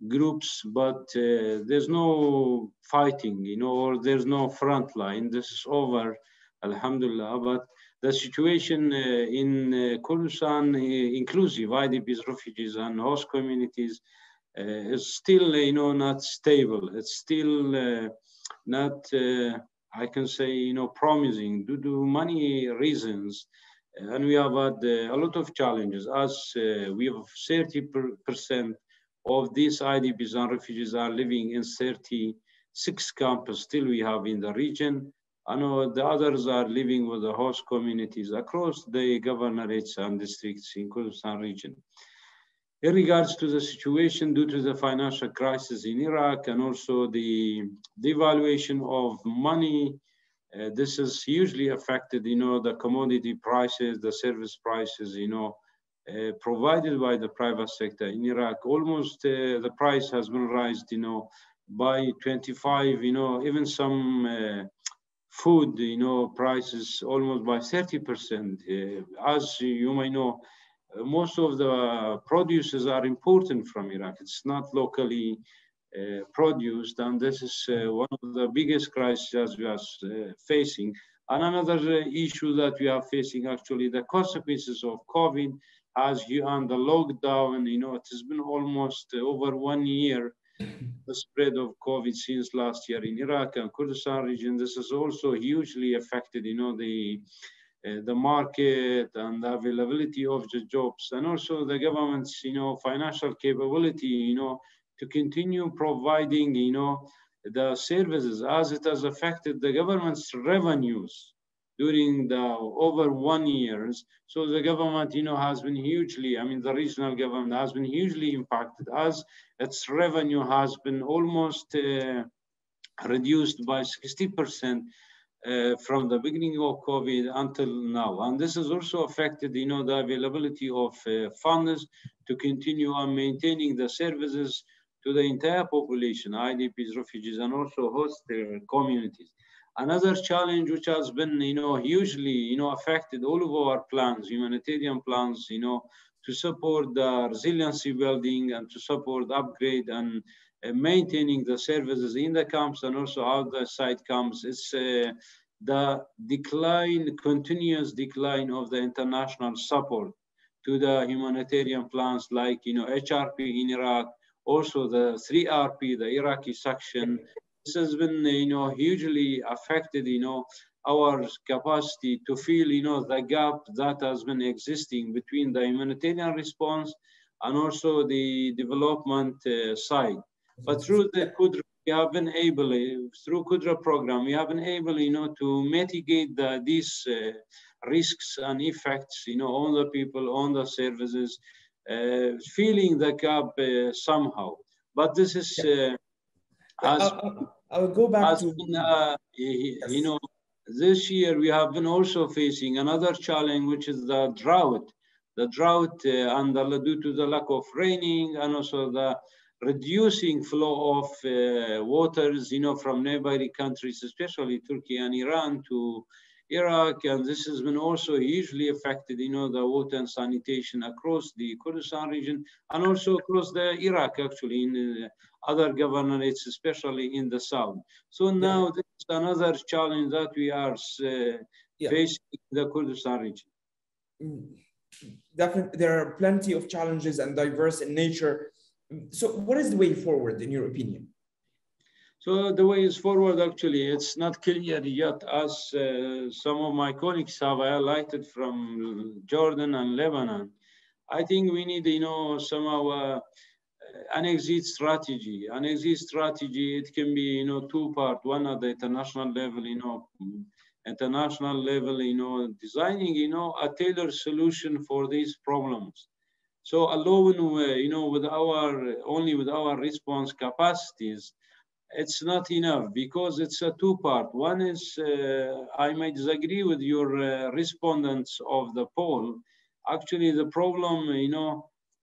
groups, but there's no fighting, or there's no frontline. This is over, alhamdulillah. But the situation in Kurdistan, inclusive IDPs, refugees, and host communities, is still, not stable. It's still not, I can say, promising due to many reasons. And we have had a lot of challenges, as we have 30% of these IDPs and refugees are living in 36 camps still we have in the region. I know the others are living with the host communities across the governorates and districts in Kurdistan region. In regards to the situation due to the financial crisis in Iraq and also the devaluation of money, this has hugely affected, the commodity prices, the service prices, provided by the private sector in Iraq. Almost the price has been raised, by 25, even some food, prices almost by 30%. As you may know, most of the produces are imported from Iraq. It's not locally produced, and this is one of the biggest crises we are facing. And another issue that we are facing, actually, the consequences of COVID, as you and the lockdown, it has been almost over 1 year, the spread of COVID since last year in Iraq and Kurdistan region. This has also hugely affected, the market and the availability of the jobs, and also the government's, financial capability, to continue providing, the services, as it has affected the government's revenues during the over 1 year. So the government, has been hugely, the regional government has been hugely impacted, as its revenue has been almost reduced by 60%. From the beginning of COVID until now. And this has also affected, the availability of funds to continue on maintaining the services to the entire population, IDPs, refugees, and also host communities. Another challenge which has been, hugely, affected all of our plans, humanitarian plans, to support the resiliency building and to support upgrade and maintaining the services in the camps and also outside camps. It's the continuous decline of the international support to the humanitarian plans like, HRP in Iraq, also the 3RP, the Iraqi section. This has been, hugely affected, our capacity to fill, the gap that has been existing between the humanitarian response and also the development side. But through the Qudra, we have been able, through Qudra program, we have been able, to mitigate these risks and effects, on the people, on the services, filling the gap somehow. But this is,
I'll go back to,
been, this year we have been also facing another challenge, which is the drought. The drought due to the lack of raining, and also the reducing flow of waters, from neighboring countries, especially Turkey and Iran to Iraq. And this has been also hugely affected, the water and sanitation across the Kurdistan region and also across the Iraq, actually, in other governorates, especially in the south. So now this is another challenge that we are facing in the Kurdistan region.
Definitely, there are plenty of challenges and diverse in nature. So what is the way forward, in your opinion?
So the way is forward, actually, it's not clear yet, as some of my colleagues have highlighted from Jordan and Lebanon. I think we need, somehow an exit strategy. An exit strategy, it can be, two-part. One at the international level, designing, a tailored solution for these problems. So alone, only with our response capacities, it's not enough, because it's a two-part. One is, I might disagree with your respondents of the poll. Actually, the problem,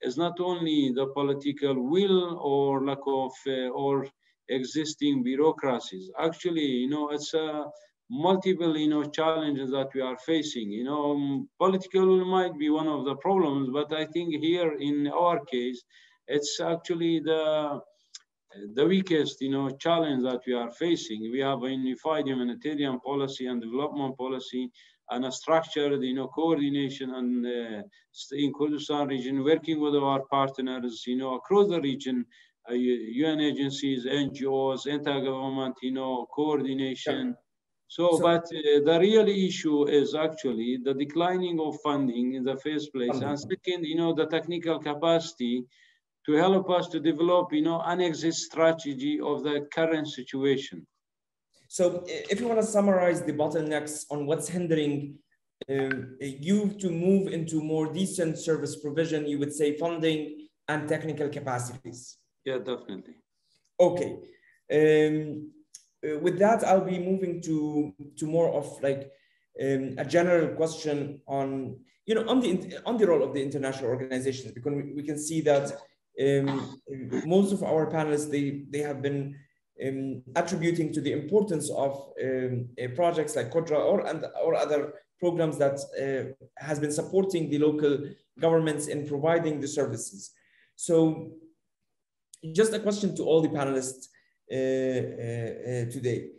is not only the political will or lack of or existing bureaucracies. Actually, it's a multiple, challenges that we are facing. Political will might be one of the problems, but I think here in our case, it's actually the weakest, challenge that we are facing. We have a unified humanitarian policy and development policy and a structured, coordination and in Kurdistan region, working with our partners, across the region, UN agencies, NGOs, intergovernment, coordination. But the real issue is actually the declining of funding in the first place. And second, the technical capacity to help us to develop, an exit strategy of the current situation.
So if you want to summarize the bottlenecks on what's hindering you to move into more decent service provision, you would say funding and technical capacities.
Yeah, definitely.
Okay. With that, I'll be moving to more of like a general question on, on the role of the international organizations, because we can see that most of our panelists, they have been attributing to the importance of projects like Qudra or other programs that has been supporting the local governments in providing the services. So just a question to all the panelists today.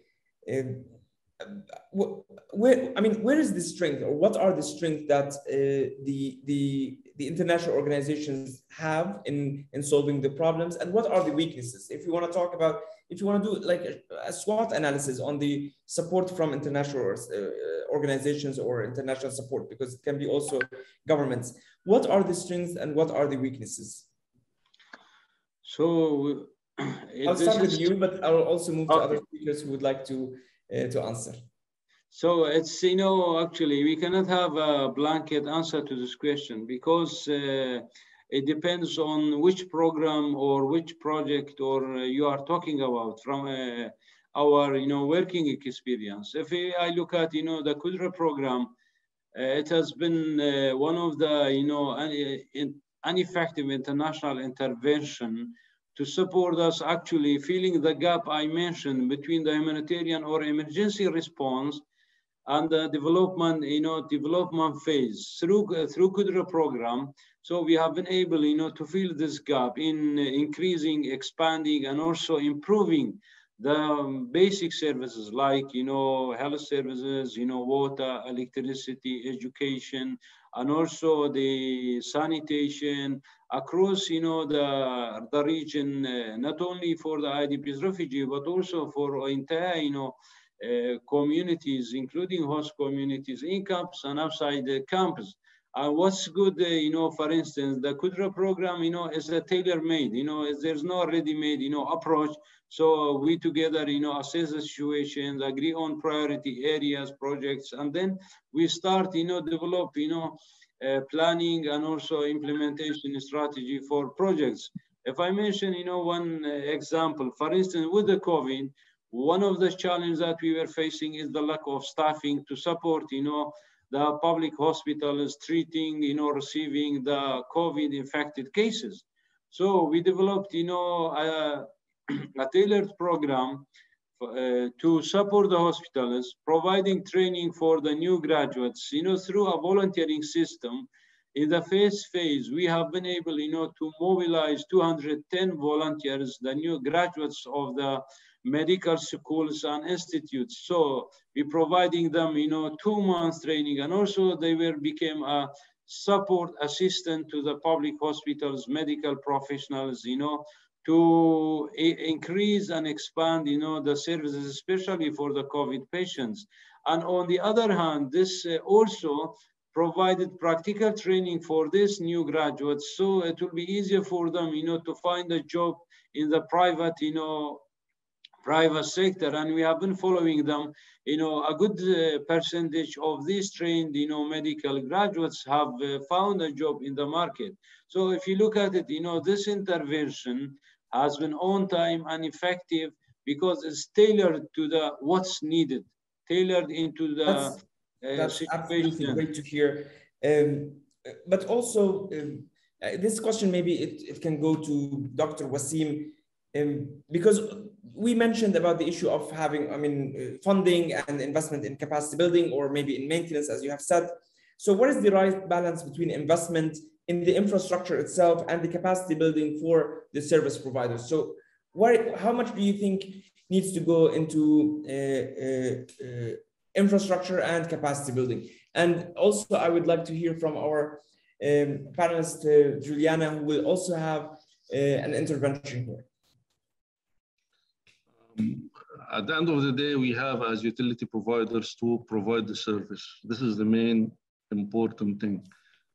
Where is the strength, or what are the strengths that the international organizations have in solving the problems, and what are the weaknesses? If you want to talk about, if you want to do like a SWOT analysis on the support from international organizations or international support, because it can be also governments, what are the strengths and what are the weaknesses?
So
I'll start with you, but I'll also move to other speakers who would like to answer.
So it's, actually, we cannot have a blanket answer to this question, because it depends on which program or which project or you are talking about from our, working experience. If I look at, the Qudra program, it has been one of the, an effective international intervention to support us actually filling the gap I mentioned between the humanitarian or emergency response and the development, development phase through Qudra program. So we have been able, to fill this gap in increasing, expanding, and also improving the basic services like, health services, water, electricity, education, and also the sanitation across, the region, not only for the IDPs refugee, but also for entire, communities, including host communities in camps and outside the camps. What's good, for instance, the Qudra program, is a tailor-made, there's no ready-made, approach. So we together, assess the situations, agree on priority areas, projects, and then we start, develop, planning and also implementation strategy for projects. If I mention, one example, for instance, with the COVID, One of the challenges that we were facing is the lack of staffing to support, the public hospitals treating, receiving the COVID infected cases. So we developed, a tailored program to support the hospitals, providing training for the new graduates, through a volunteering system. In the first phase, we have been able, to mobilize 210 volunteers, the new graduates of the medical schools and institutes. So we're providing them, 2 months training, and also they became a support assistant to the public hospitals, medical professionals, to increase and expand, the services, especially for the COVID patients. And on the other hand, this also provided practical training for these new graduates, so it will be easier for them, to find a job in the private, private sector. And we have been following them. A good percentage of these trained, medical graduates have found a job in the market. So if you look at it, this intervention has been on time and effective because it's tailored to what's needed, tailored into the
That's absolutely great to hear. But also, this question, maybe it can go to Dr. Wasim, because we mentioned about the issue of having, funding and investment in capacity building, or maybe in maintenance, as you have said. So what is the right balance between investment in the infrastructure itself and the capacity building for the service providers? So how much do you think needs to go into infrastructure and capacity building? And also, I would like to hear from our panelist, Juliana, who will also have an intervention here.
At the end of the day, we have as utility providers to provide the service. This is the main important thing.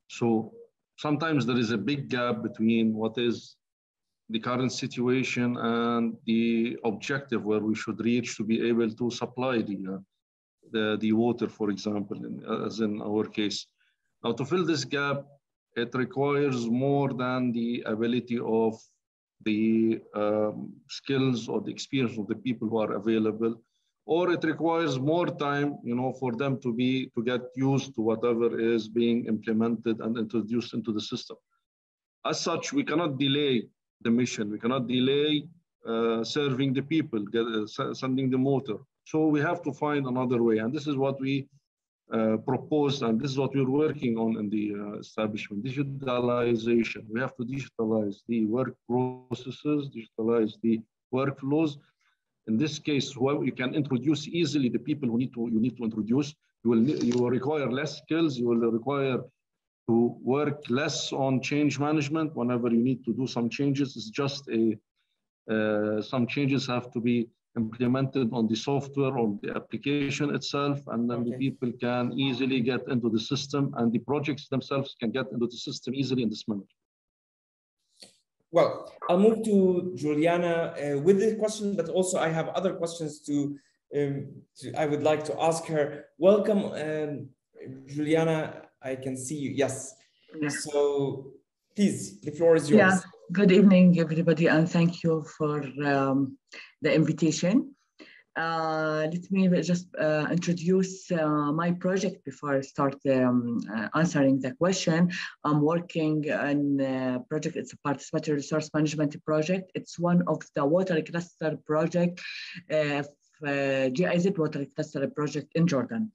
So sometimes there is a big gap between what is the current situation and the objective where we should reach to be able to supply the water, for example, as in our case. Now, to fill this gap, it requires more than the ability of the skills or the experience of the people who are available, or it requires more time, for them to get used to whatever is being implemented and introduced into the system. As such, we cannot delay the mission. We cannot delay serving the people, sending the water. So we have to find another way. And this is what we proposed, and this is what we're working on in the establishment: digitalization. We have to digitalize the work processes, digitalize the workflows. In this case, you can introduce easily the people who you need to introduce. You will require less skills. You will require to work less on change management. Whenever you need to do some changes, it's just some changes have to be implemented on the software or the application itself, and then the people can easily get into the system, and the projects themselves can get into the system easily in this manner.
Well, I'll move to Juliana with the question, but also I have other questions I would like to ask her. Welcome, Juliana. I can see you. Yes. So please, the floor is yours.
Yeah. Good evening, everybody, and thank you for the invitation. Let me just introduce my project before I start answering the question. I'm working on a project. It's a participatory resource management project. It's one of the water cluster project, GIZ water cluster project in Jordan.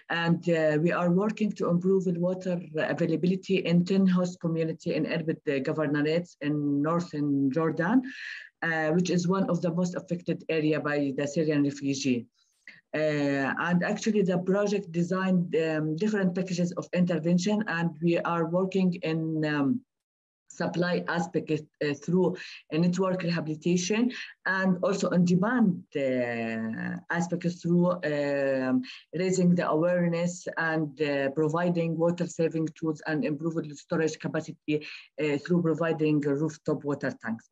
And we are working to improve the water availability in 10 host community in Irbid governorates in northern Jordan, which is one of the most affected area by the Syrian refugee. And actually the project designed different packages of intervention, and we are working in supply aspect through a network rehabilitation, and also on demand aspects through raising the awareness and providing water saving tools and improving the storage capacity through providing rooftop water tanks.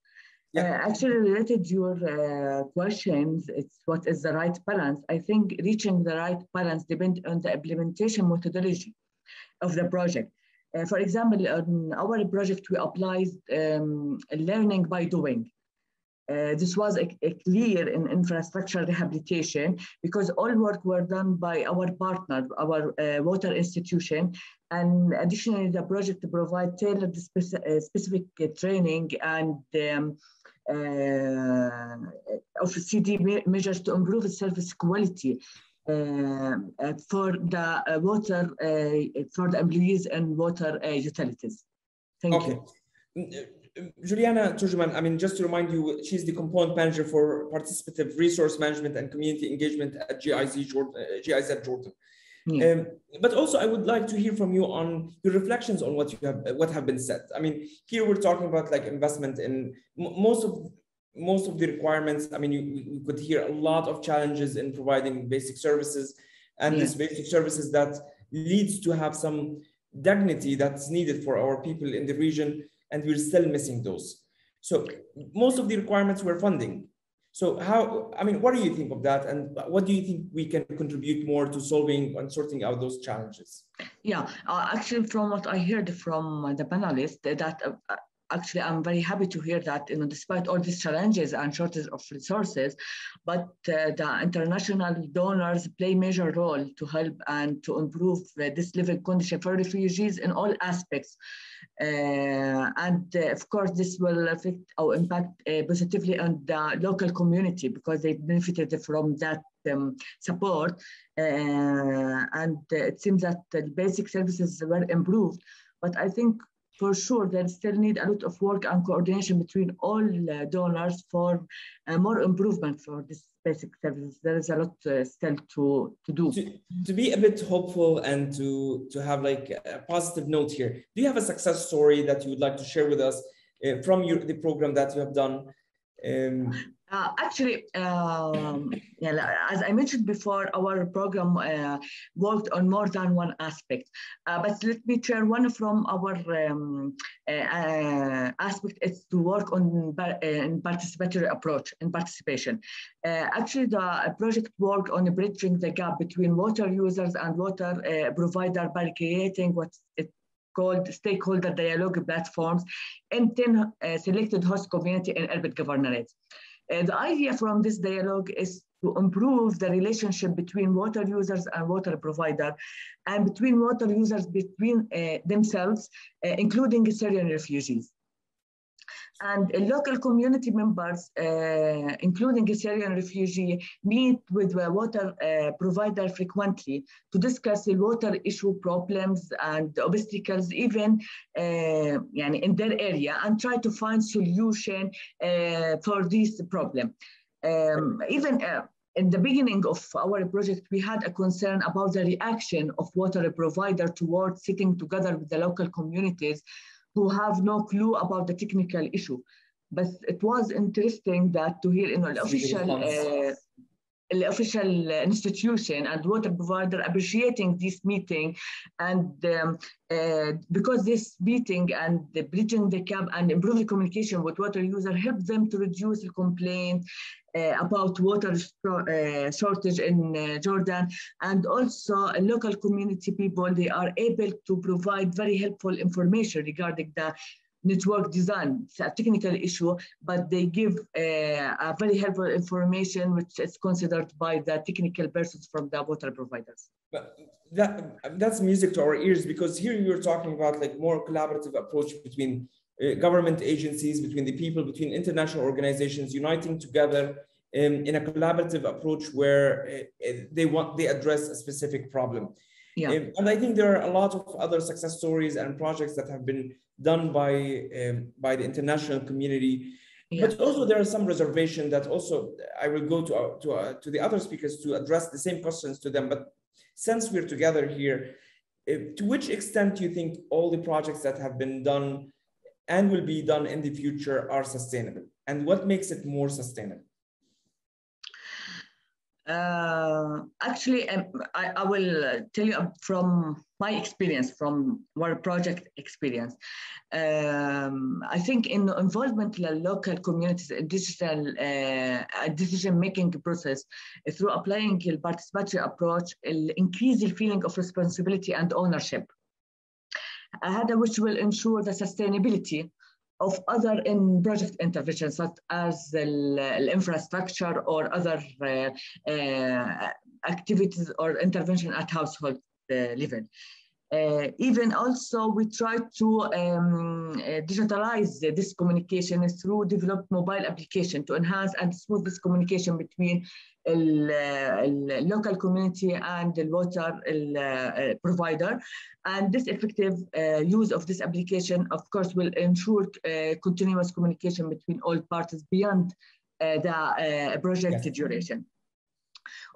Actually, related to your questions, it's what is the right balance? I think reaching the right balance depends on the implementation methodology of the project. For example, on our project, we applied learning by doing. This was clear in infrastructure rehabilitation because all work were done by our partner, our water institution. And additionally, the project provides tailored specific training and of CD measures to improve service quality for the water, for the employees and water utilities. Thank you.
Juliana Turjuman, I mean, just to remind you, she's the component manager for participative resource management and community engagement at GIZ Jordan. Yeah. But also, I would like to hear from you on your reflections on what have been said. I mean, here we're talking about like investment in most of the requirements. I mean, you could hear a lot of challenges in providing basic services, and these basic services that leads to have some dignity that's needed for our people in the region, and we're still missing those. So most of the requirements were funding. So how, I mean, what do you think of that? And what do you think we can contribute more to solving and sorting out those challenges?
Yeah, actually from what I heard from the panelists, that actually I'm very happy to hear that, you know, despite all these challenges and shortage of resources, but the international donors play a major role to help and to improve this living condition for refugees in all aspects. Of course, this will affect or impact positively on the local community because they benefited from that support. It seems that the basic services were improved, but I think for sure, there still need a lot of work and coordination between all donors for more improvement for this basic services. There is a lot still to do.
To be a bit hopeful and to have like a positive note here, do you have a success story that you would like to share with us from the program that you have done?
Actually, as I mentioned before, our program worked on more than one aspect. But let me share one from our aspect is to work on in participatory approach and participation. Actually, the project worked on bridging the gap between water users and water provider by creating what's called stakeholder dialogue platforms in 10 selected host community and urban governorates. The idea from this dialogue is to improve the relationship between water users and water provider, and between water users between themselves, including Syrian refugees. And local community members, including a Syrian refugee, meet with the water provider frequently to discuss the water issue problems and obstacles even in their area, and try to find solution for this problem. In the beginning of our project, we had a concern about the reaction of water provider towards sitting together with the local communities who have no clue about the technical issue. But it was interesting that to hear the official institution and water provider appreciating this meeting, and because this meeting and the bridging the gap and improving communication with water user helped them to reduce the complaint about water shortage in Jordan, and also local community people, they are able to provide very helpful information regarding the network design. It's a technical issue, but they give a very helpful information which is considered by the technical persons from the water providers.
But that's music to our ears, because here you're talking about like more collaborative approach between government agencies, between the people, between international organizations uniting together in a collaborative approach where they address a specific problem. Yeah. And I think there are a lot of other success stories and projects that have been done by the international community. Yeah. But also there are some reservation that also I will go to the other speakers to address the same questions to them. But since we're together here, to which extent do you think all the projects that have been done and will be done in the future are sustainable? And what makes it more sustainable?
Actually, I will tell you from my experience, from our project experience. I think in involvement in the local communities in digital decision-making process through applying a participatory approach, it increase the feeling of responsibility and ownership, which will ensure the sustainability of other in project interventions, such as the infrastructure or other activities or intervention at household level. Even also, we try to digitalize this communication through developed mobile application to enhance and smooth this communication between the local community and the water provider. And this effective use of this application, of course, will ensure continuous communication between all parties beyond the project duration.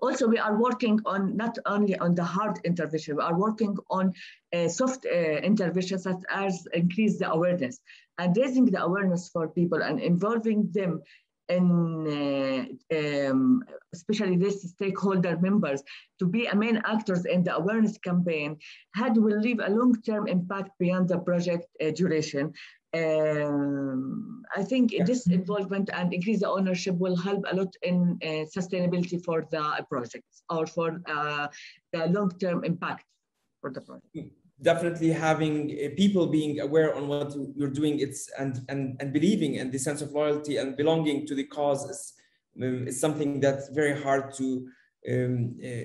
Also, we are working on not only on the hard intervention, we are working on soft interventions such as increase the awareness and raising the awareness for people and involving them in especially these stakeholder members to be main actors in the awareness campaign will leave a long-term impact beyond the project duration. I think this involvement and increase the ownership will help a lot in sustainability for the projects or for the long-term impact for the project.
Definitely having people being aware on what you're doing, and believing in the sense of loyalty and belonging to the cause is something that's very hard to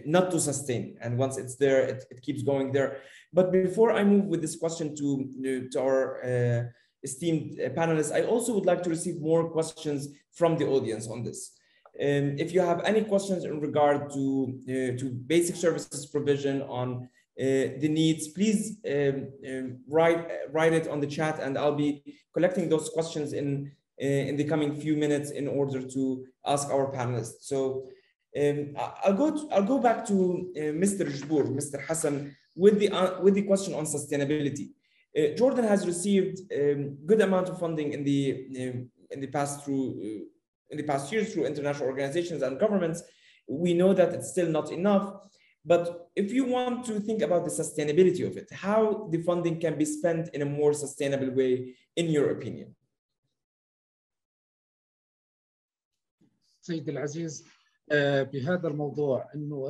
not to sustain. And once it's there, it keeps going there. But before I move with this question to our esteemed panelists, I also would like to receive more questions from the audience on this. If you have any questions in regard to basic services provision, on the needs, please write it on the chat, and I'll be collecting those questions in the coming few minutes in order to ask our panelists. So I'll go back to Mr. Jbour, Mr. Hassan, with the question on sustainability. Jordan has received a good amount of funding in the past years through international organizations and governments. We know that it's still not enough, but if you want to think about the sustainability of it, how the funding can be spent in a more sustainable way, in your opinion?
سيدي العزيز، بهذا الموضوع انه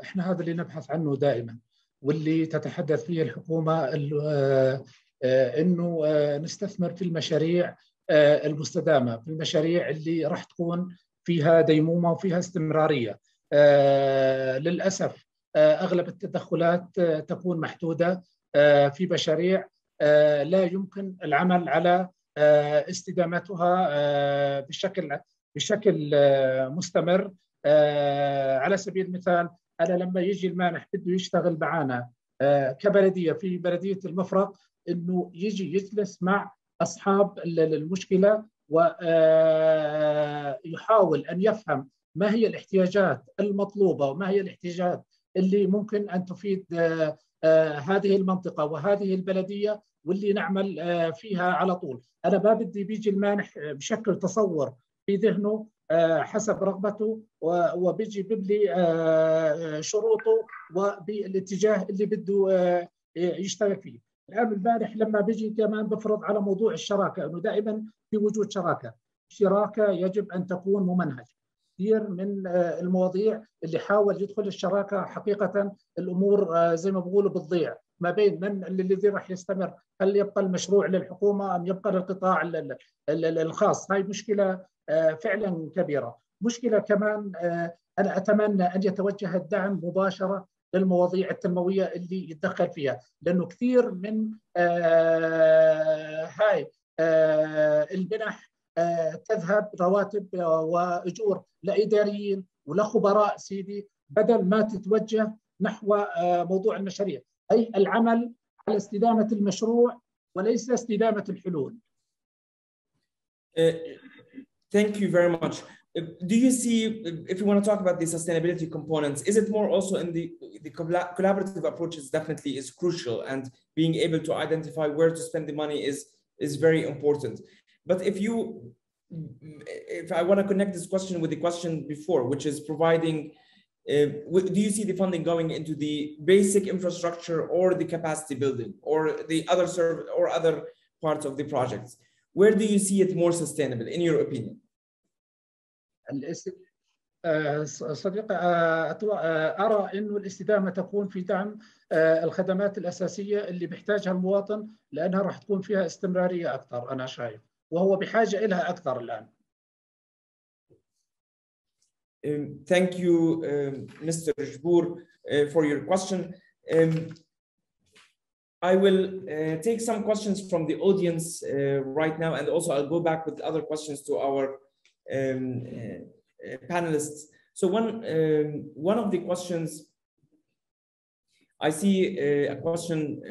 احنا هذا اللي نبحث عنه دائما، واللي تتحدث فيه الحكومة إنه نستثمر في المشاريع المستدامة، في المشاريع اللي راح تكون فيها ديمومة وفيها استمرارية. للأسف أغلب التدخلات تكون محدودة في مشاريع لا يمكن العمل على استدامتها بشكل مستمر. على سبيل المثال، أنا لما يجي المانح بده يشتغل معنا كبلدية في بلدية المفرق، إنه يجي يجلس مع أصحاب المشكلة ويحاول أن يفهم ما هي الاحتياجات المطلوبة وما هي الاحتياجات اللي ممكن أن تفيد هذه المنطقة وهذه البلدية، واللي نعمل فيها على طول. أنا ما بدي بيجي المانح بشكل تصور في ذهنه حسب رغبته وبيجي بيبلي شروطه وبالاتجاه اللي بده يشتغل فيه. الآن البارح لما بيجي كمان بفرض على موضوع الشراكة، إنه دائما في وجود شراكة يجب أن تكون ممنهجة. كثير من المواضيع اللي حاول يدخل الشراكة حقيقة الأمور زي ما بقولوا بتضيع ما بين من الذي راح يستمر، هل يبقى المشروع للحكومة أم يبقى للقطاع الخاص. هاي مشكلة فعلا كبيرة. مشكلة كمان أنا أتمنى أن يتوجه الدعم مباشرة للمواضيع التنموية اللي يتدخل فيها، لأنه كثير من هاي المنح تذهب رواتب وأجور لإداريين ولخبراء سيدي، بدل ما تتوجه نحو موضوع المشاريع، أي العمل على استدامة المشروع وليس استدامة الحلول.
Thank you very much. Do you see, if you want to talk about the sustainability components, is it more also in the collaborative approaches definitely is crucial, and being able to identify where to spend the money is very important. But if I want to connect this question with the question before, which is providing, do you see the funding going into the basic infrastructure or the capacity building or the other other parts of the projects? Where do you see it more sustainable, in your opinion?
صديقي أرى أنه الاستدامة تكون في دعم الخدمات الأساسية اللي بيحتاجها المواطن، لأنها راح تكون فيها استمرارية أكثر أنا شايف، وهو بحاجة إلها أكثر الآن.
Thank you, Mr. Jbour, for your question. I will take some questions from the audience right now, and also I'll go back with other questions to our panelists. So one of the questions, I see a question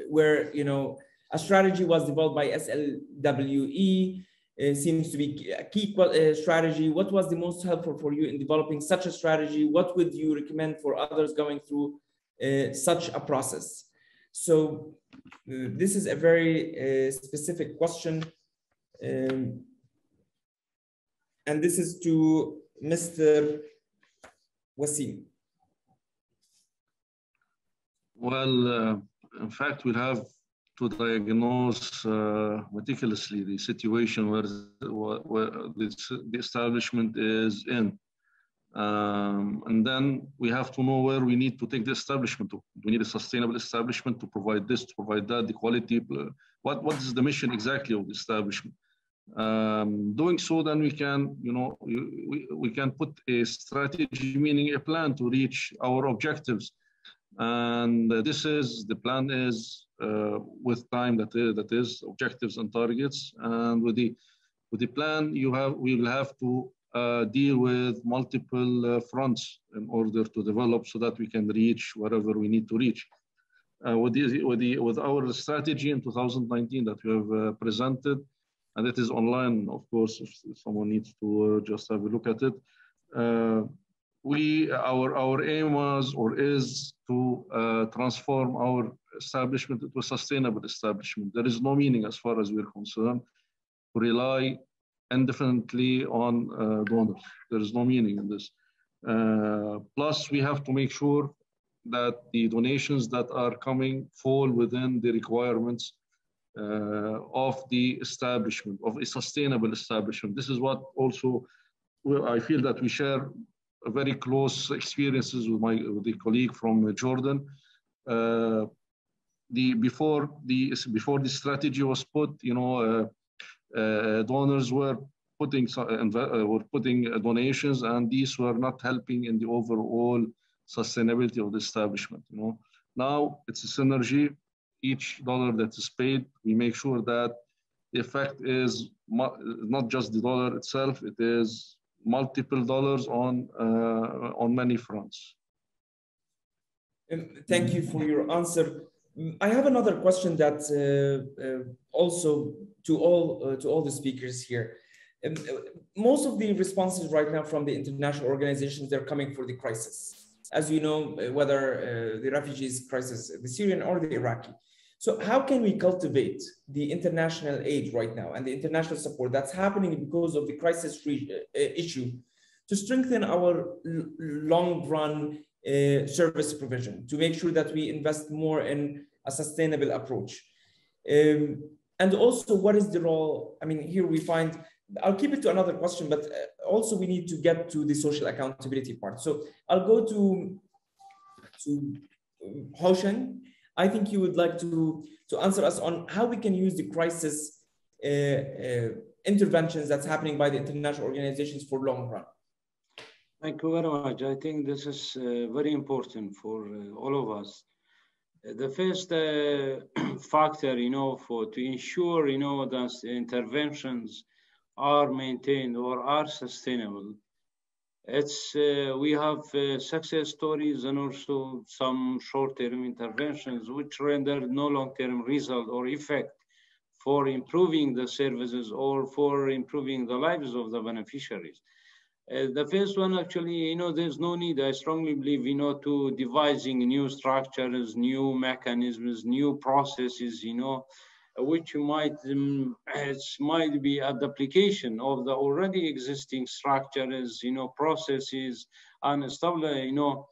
where, you know, a strategy was developed by SLWE. Seems to be a key strategy. What was the most helpful for you in developing such a strategy? What would you recommend for others going through such a process? So this is a very specific question. And this is to Mr. Wasim.
Well, in fact, we'll have to diagnose meticulously the situation where the establishment is in. And then we have to know where we need to take the establishment to. We need a sustainable establishment to provide this, to provide that, the quality. What is the mission exactly of the establishment? Doing so, then we can, you know, we can put a strategy, meaning a plan to reach our objectives. And the plan is with time that is objectives and targets. And with the plan, we will have to deal with multiple fronts in order to develop so that we can reach wherever we need to reach. With our strategy in 2019 that we have presented, and it is online, of course, if someone needs to just have a look at it. Our aim was or is to transform our establishment into a sustainable establishment. There is no meaning, as far as we're concerned, to rely indefinitely on donors. There is no meaning in this. Plus, we have to make sure that the donations that are coming fall within the requirements of the establishment, of a sustainable establishment. This is what also I feel that we share very close experiences with the colleague from Jordan. Before the strategy was put, you know, donors were putting donations, and these were not helping in the overall sustainability of the establishment. You know, now it's a synergy. Each dollar that is paid, we make sure that the effect is not just the dollar itself; it is multiple dollars on many fronts.
Thank you for your answer. I have another question that also to all the speakers here. Most of the responses right now from the international organizations, they're coming for the crisis. As you know, whether the refugees crisis, the Syrian or the Iraqi. So how can we cultivate the international aid right now and the international support that's happening because of the crisis issue to strengthen our long-run service provision, to make sure that we invest more in a sustainable approach? And also, what is the role? I mean, here we find, I'll keep it to another question, but also we need to get to the social accountability part. So I'll go to Hoshen. I think you would like to answer us on how we can use the crisis interventions that's happening by the international organizations for long run.
Thank you very much. I think this is very important for all of us. The first factor, you know, to ensure, you know, that interventions are maintained or are sustainable. We have success stories and also some short-term interventions which render no long-term result or effect for improving the services or for improving the lives of the beneficiaries. The first one, actually, you know, there's no need, I strongly believe, you know, to devising new structures, new mechanisms, new processes, you know, which might be a duplication of the already existing structures, you know, processes, and establish, you know,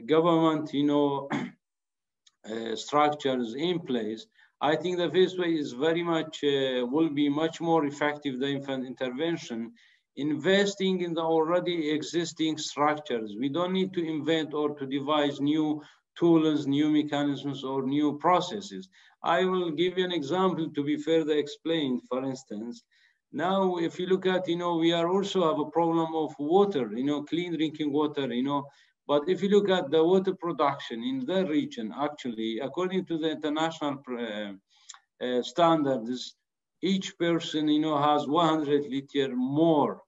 government, you know, structures in place. I think the first way is very much will be much more effective than intervention investing in the already existing structures. We don't need to invent or to devise new tools, new mechanisms, or new processes. I will give you an example to be further explained. For instance, now if you look at, we are also have a problem of water, clean drinking water, but if you look at the water production in the region, actually, according to the international standards, each person, has 100 liters more.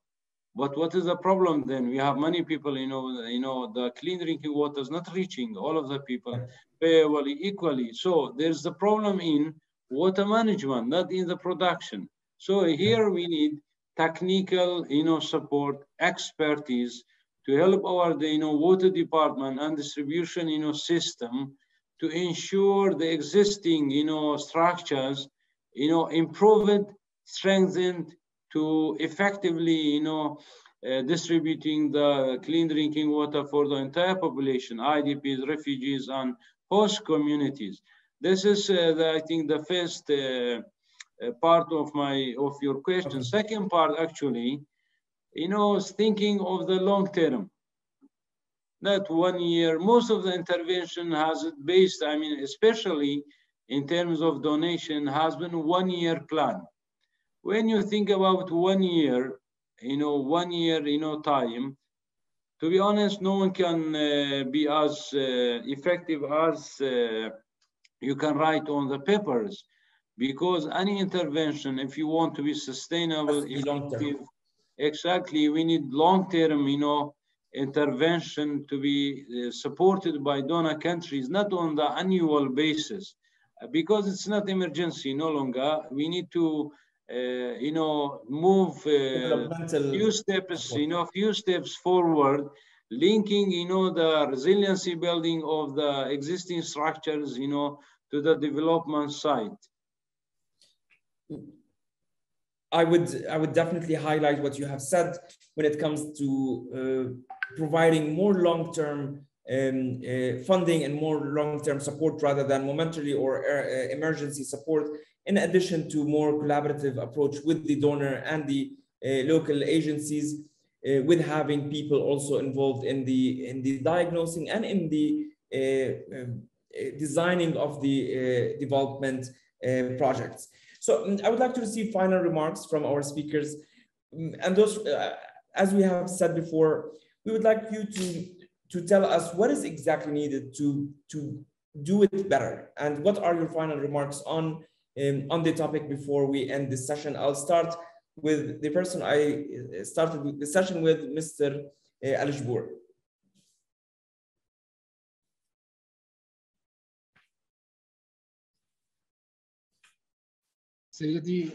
But what is the problem then? We have many people, the clean drinking water is not reaching all of the people fairly, equally. So there's the problem in water management, not in the production. So here we need technical, support, expertise to help our, water department and distribution, system to ensure the existing, structures, improved, strengthened to effectively, distributing the clean drinking water for the entire population, IDPs, refugees, and host communities. This is, I think, the first part of your question. Second part, actually, is thinking of the long term. Not 1 year. Most of the intervention has it based, especially in terms of donation, has been 1 year plan. When you think about 1 year, 1 year, time, to be honest, no one can be as effective as you can write on the papers, because any intervention, if you want to be sustainable, exactly, we need long-term, intervention to be supported by donor countries, not on the annual basis, because it's not emergency no longer. We need to, move few steps forward, linking, the resiliency building of the existing structures, to the development side.
I would definitely highlight what you have said when it comes to providing more long-term funding and more long-term support rather than momentarily or emergency support, in addition to more collaborative approach with the donor and the local agencies, with having people also involved in the diagnosing and in the designing of the development projects. So I would like to receive final remarks from our speakers. And those, as we have said before, we would like you to tell us what is exactly needed to do it better. And what are your final remarks on the topic before we end this session? I'll start with the person I started the session with, Mr. Al-Jbour.
سيدي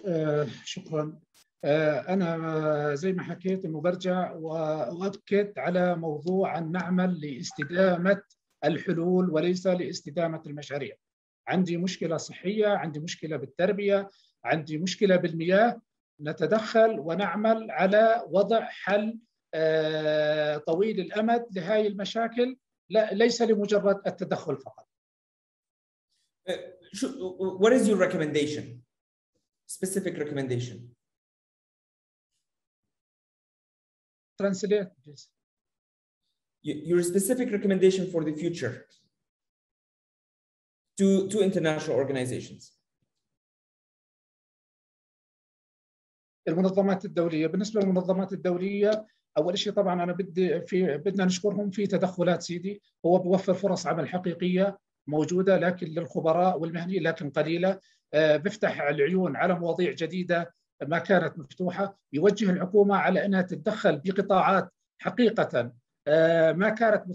شكرا. أنا زي ما حكيت إنه برجع وأؤكد على موضوع أن نعمل لاستدامة الحلول وليس لاستدامة المشاريع. عندي مشكلة صحية، عندي مشكلة بالتربية، عندي مشكلة بالمياه، نتدخل ونعمل على وضع حل طويل الأمد لهذه المشاكل، ليس لمجرد التدخل فقط.
What is your recommendation? Specific recommendation.
Translate, please.
Your specific recommendation for the future to international organizations.
المنظمات الدولية، بالنسبة للمنظمات الدولية أول شيء طبعا أنا بدنا نشكرهم في تدخلات سيدي، هو بوفر فرص عمل حقيقية موجودة لكن للخبراء والمهنيين لكن قليلة، بيفتح العيون على مواضيع جديدة ما كانت مفتوحة، يوجه الحكومة على أنها تتدخل بقطاعات حقيقة ما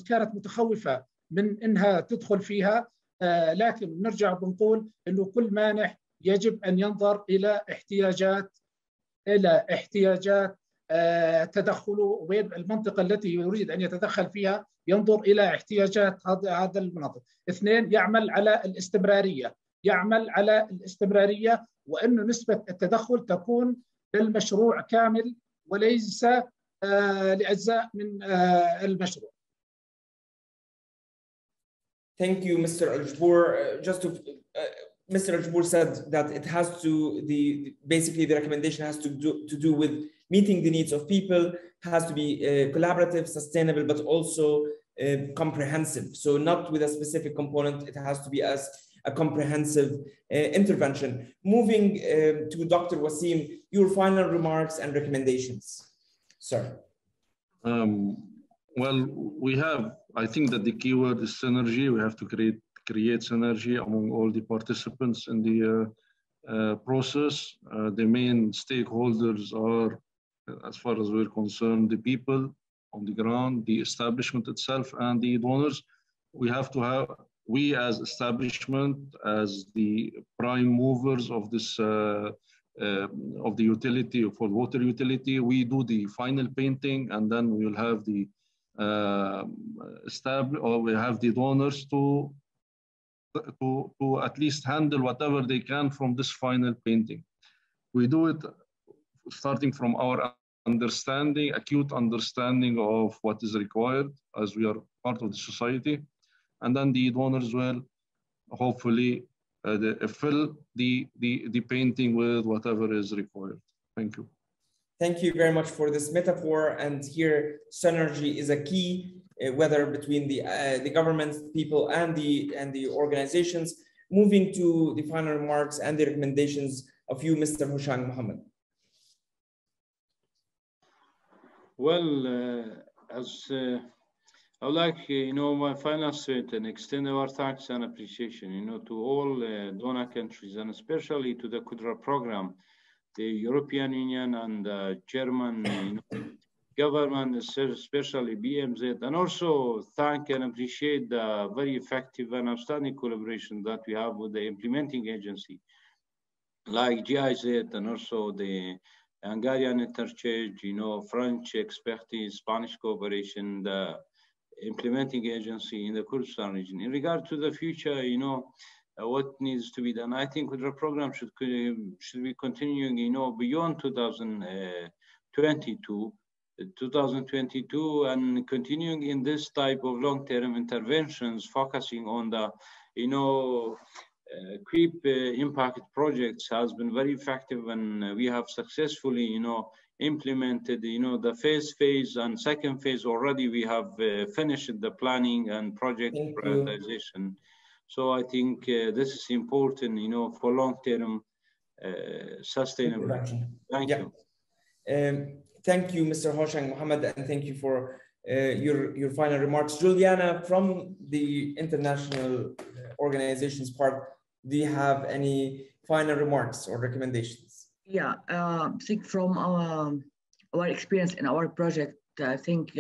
كانت متخوفة من أنها تدخل فيها، لكن نرجع بنقول أنه كل مانح يجب أن ينظر إلى احتياجات تدخله، وين المنطقة التي يريد أن يتدخل فيها ينظر إلى احتياجات هذا المناطق. اثنين، يعمل على الاستمرارية وأنه نسبة التدخل تكون للمشروع كامل وليس لأجزاء من المشروع.
Thank you, Mr. Al-Jbour. Just to Mr. Jabbour said that it has to, basically the recommendation has to do with meeting the needs of people, has to be collaborative, sustainable, but also comprehensive. So not with a specific component, it has to be as a comprehensive intervention. Moving to Dr. Wasim, your final remarks and recommendations, sir.
Well, I think that the keyword is synergy. We have to create synergy among all the participants in the process. The main stakeholders are, as far as we're concerned, the people on the ground, the establishment itself, and the donors. We as establishment, as the prime movers of this, of the utility, for water utility, we do the final painting, and then we will have the we have the donors to at least handle whatever they can from this final painting. We do it starting from our understanding, acute understanding of what is required, as we are part of the society. And then the donors will hopefully fill the painting with whatever is required. Thank you.
Thank you very much for this metaphor. And here, synergy is a key, whether between the government, people, and the organizations. Moving to the final remarks and the recommendations of you, Mr. Hoshang Mohammed.
Well, I would like, my final statement and extend our thanks and appreciation, to all donor countries, and especially to the Qudra program, the European Union and the German government, especially BMZ, and also thank and appreciate the very effective and outstanding collaboration that we have with the implementing agency, like GIZ, and also the Hungarian interchange, French expertise, Spanish cooperation, the implementing agency in the Kyrgyzstan region. In regard to the future, what needs to be done, I think the program should be continuing, beyond 2022, and continuing in this type of long-term interventions, focusing on the, creep impact projects has been very effective, and we have successfully, implemented, the phase and second phase already. We have finished the planning and project prioritization. So I think this is important, for long-term sustainable. Thank you.
Thank you, Mr. Hoshang Mohammed, and thank you for your final remarks. Juliana, from the international organizations part, do you have any final remarks or recommendations?
Yeah, I think from our experience in our project, I think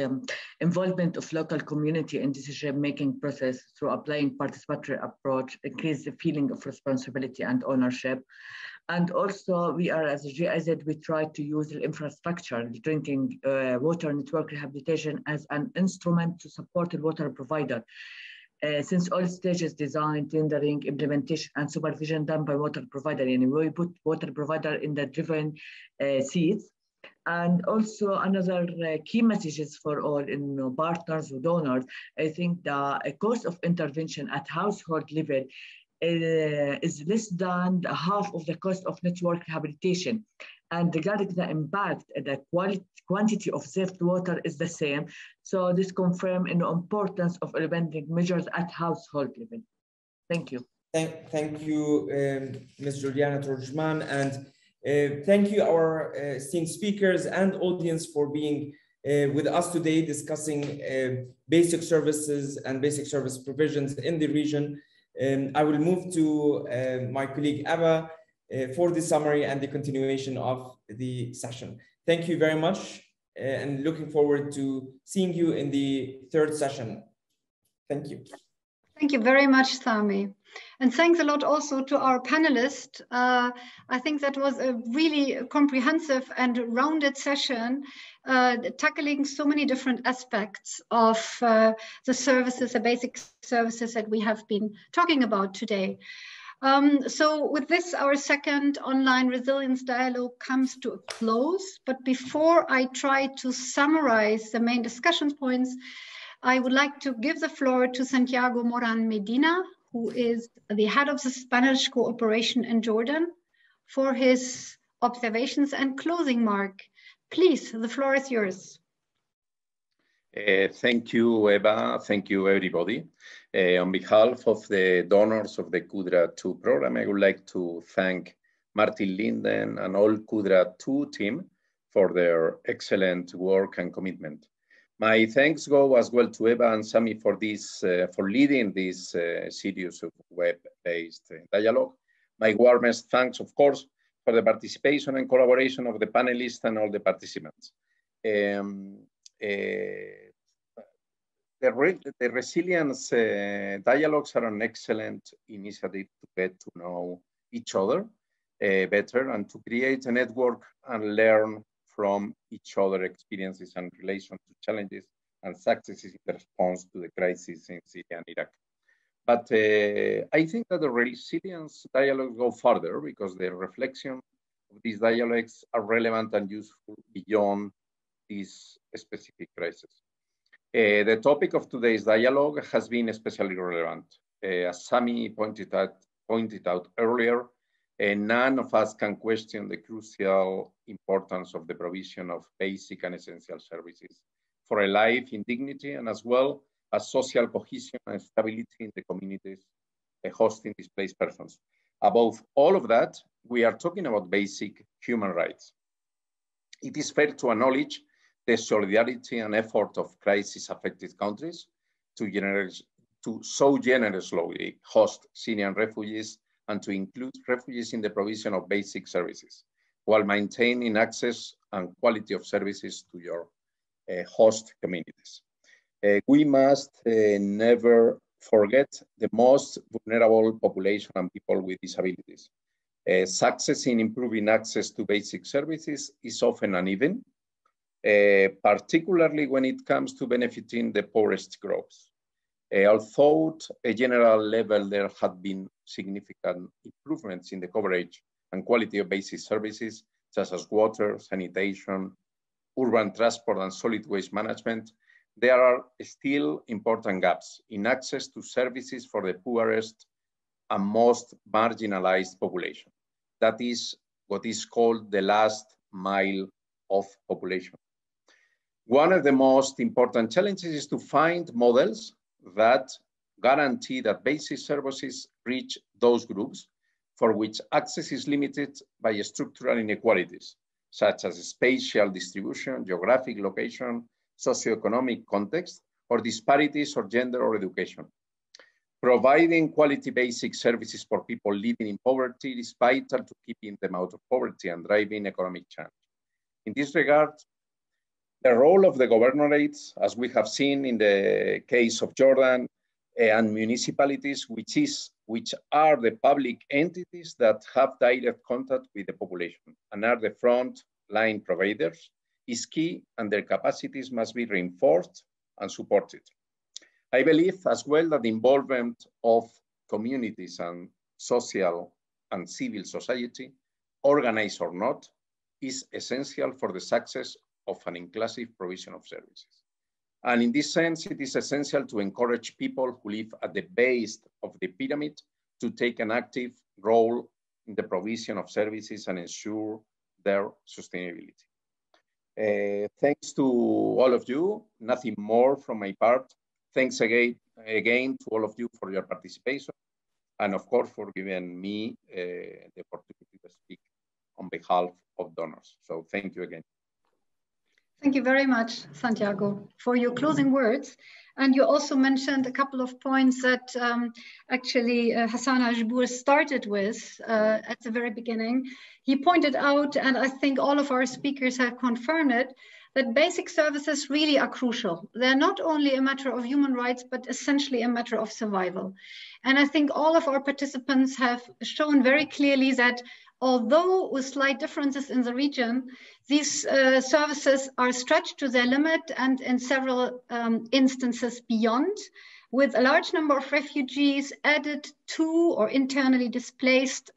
involvement of local community in decision-making process through applying participatory approach increase the feeling of responsibility and ownership. And also we are, as a GIZ, we try to use the infrastructure, the drinking water network rehabilitation as an instrument to support the water provider. Since all stages, design, tendering, implementation, and supervision done by water provider, and we put water provider in the driven seats. And also another key messages for all partners or donors, I think the cost of intervention at household level is less than half of the cost of network rehabilitation. And regarding the impact, the quantity of saved water is the same. So this confirms the importance of implementing measures at household level. Thank you.
Thank you, Ms. Juliana Torjman, and thank you our esteemed speakers and audience for being with us today discussing basic services and basic service provisions in the region. I will move to my colleague Abba for the summary and the continuation of the session. Thank you very much, and looking forward to seeing you in the third session. Thank you.
Thank you very much, Sami. And thanks a lot also to our panelists. I think that was a really comprehensive and rounded session, tackling so many different aspects of the services, the basic services that we have been talking about today. So with this, our second online resilience dialogue comes to a close. But before I try to summarize the main discussion points, I would like to give the floor to Santiago Moran Medina, who is the head of the Spanish cooperation in Jordan, for his observations and closing remark. Please, the floor is yours.
Thank you, Eva. Thank you, everybody. On behalf of the donors of the Qudra 2 program, I would like to thank Martin Linden and all Qudra 2 team for their excellent work and commitment. My thanks go as well to Eva and Sami for this, for leading this series of web-based dialogue. My warmest thanks, of course, for the participation and collaboration of the panelists and all the participants. The resilience dialogues are an excellent initiative to get to know each other better and to create a network and learn from each other's experiences and relation to challenges and successes in the response to the crisis in Syria and Iraq. But I think that the resilience dialogues go further because the reflection of these dialogues are relevant and useful beyond this specific crisis. The topic of today's dialogue has been especially relevant. As Sami pointed out earlier, none of us can question the crucial importance of the provision of basic and essential services for a life in dignity and as well as social cohesion and stability in the communities hosting displaced persons. Above all of that, we are talking about basic human rights. It is fair to acknowledge the solidarity and effort of crisis-affected countries to so generously host Syrian refugees and to include refugees in the provision of basic services, while maintaining access and quality of services to your host communities. We must never forget the most vulnerable population and people with disabilities. Success in improving access to basic services is often uneven, particularly when it comes to benefiting the poorest groups. Although at a general level there have been significant improvements in the coverage and quality of basic services, such as water, sanitation, urban transport, and solid waste management, there are still important gaps in access to services for the poorest and most marginalized population. That is what is called the last mile of population. One of the most important challenges is to find models that guarantee that basic services reach those groups for which access is limited by structural inequalities, such as spatial distribution, geographic location, socioeconomic context, or disparities or gender or education. Providing quality basic services for people living in poverty is vital to keeping them out of poverty and driving economic change. In this regard, the role of the governorates, as we have seen in the case of Jordan, and municipalities, which are the public entities that have direct contact with the population and are the front line providers, is key, and their capacities must be reinforced and supported. I believe as well that the involvement of communities and social and civil society, organized or not, is essential for the success of an inclusive provision of services. And in this sense, it is essential to encourage people who live at the base of the pyramid to take an active role in the provision of services and ensure their sustainability. Thanks to all of you, nothing more from my part. Thanks again to all of you for your participation and of course for giving me the opportunity to speak on behalf of donors. So thank you again.
Thank you very much, Santiago, for your closing words. And you also mentioned a couple of points that actually Hassan Ajbour started with at the very beginning. He pointed out, and I think all of our speakers have confirmed it, that basic services really are crucial. They're not only a matter of human rights, but essentially a matter of survival. And I think all of our participants have shown very clearly that although with slight differences in the region, these services are stretched to their limit and in several instances beyond, with a large number of refugees added to, or internally displaced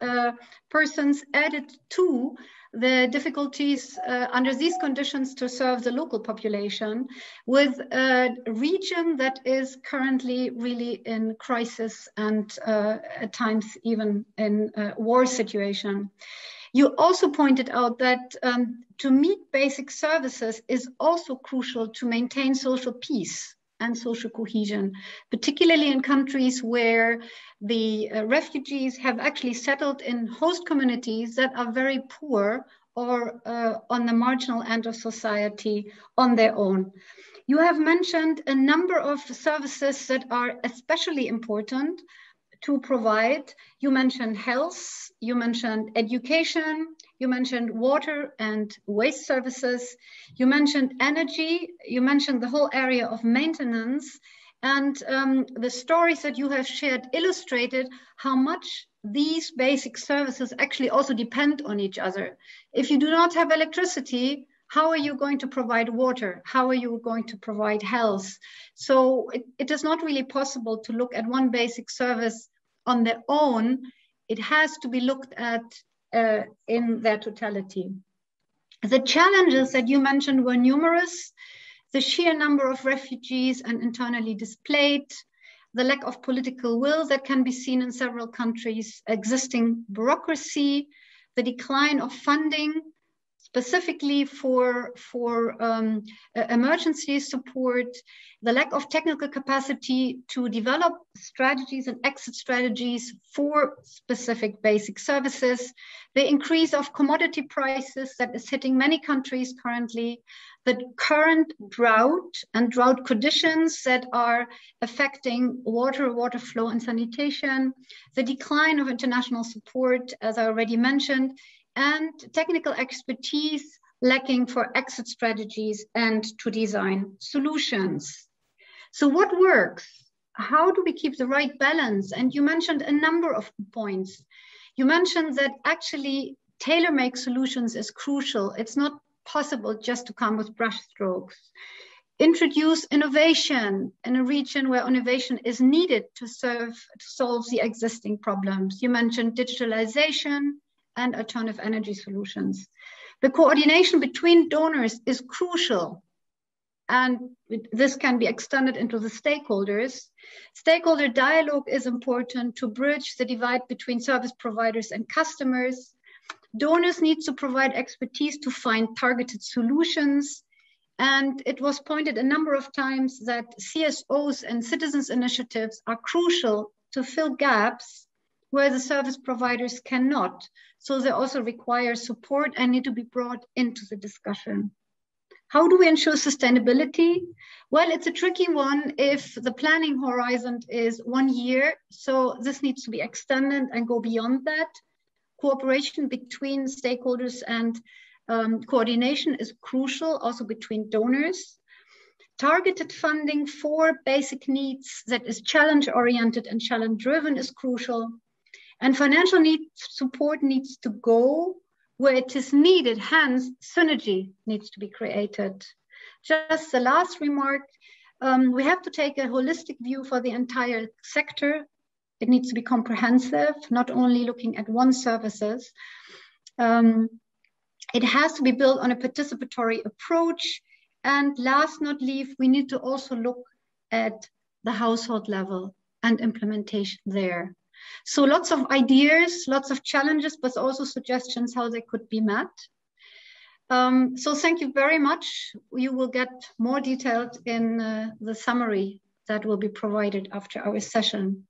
persons added to, the difficulties under these conditions to serve the local population, with a region that is currently really in crisis and at times even in a war situation. You also pointed out that to meet basic services is also crucial to maintain social peace and social cohesion, particularly in countries where the refugees have actually settled in host communities that are very poor or on the marginal end of society on their own. You have mentioned a number of services that are especially important to provide. You mentioned health, you mentioned education, you mentioned water and waste services, you mentioned energy, you mentioned the whole area of maintenance, and the stories that you have shared illustrated how much these basic services actually also depend on each other. If you do not have electricity, how are you going to provide water? How are you going to provide health? So it is not really possible to look at one basic service on their own. It has to be looked at in their totality. The challenges that you mentioned were numerous. The sheer number of refugees and internally displaced, the lack of political will that can be seen in several countries, existing bureaucracy, the decline of funding, specifically for emergency support, the lack of technical capacity to develop strategies and exit strategies for specific basic services, the increase of commodity prices that is hitting many countries currently, the current drought and drought conditions that are affecting water flow and sanitation, the decline of international support, as I already mentioned, and technical expertise lacking for exit strategies and to design solutions. So what works? How do we keep the right balance? And you mentioned a number of points. You mentioned that actually tailor-make solutions is crucial. It's not possible just to come with brushstrokes. Introduce innovation in a region where innovation is needed to solve the existing problems. You mentioned digitalization and alternative energy solutions. The coordination between donors is crucial, and this can be extended into the stakeholders. Stakeholder dialogue is important to bridge the divide between service providers and customers. Donors need to provide expertise to find targeted solutions. And it was pointed a number of times that CSOs and citizens initiatives are crucial to fill gaps where the service providers cannot. So they also require support and need to be brought into the discussion. How do we ensure sustainability? Well, it's a tricky one if the planning horizon is 1 year. So this needs to be extended and go beyond that. Cooperation between stakeholders and coordination is crucial, also between donors. Targeted funding for basic needs that is challenge-oriented and challenge-driven is crucial. And financial support needs to go where it is needed, hence synergy needs to be created. Just the last remark, we have to take a holistic view for the entire sector. It needs to be comprehensive, not only looking at one services. It has to be built on a participatory approach. And last not least, we need to also look at the household level and implementation there. So lots of ideas, lots of challenges, but also suggestions how they could be met. So thank you very much. You will get more detailed in the summary that will be provided after our session.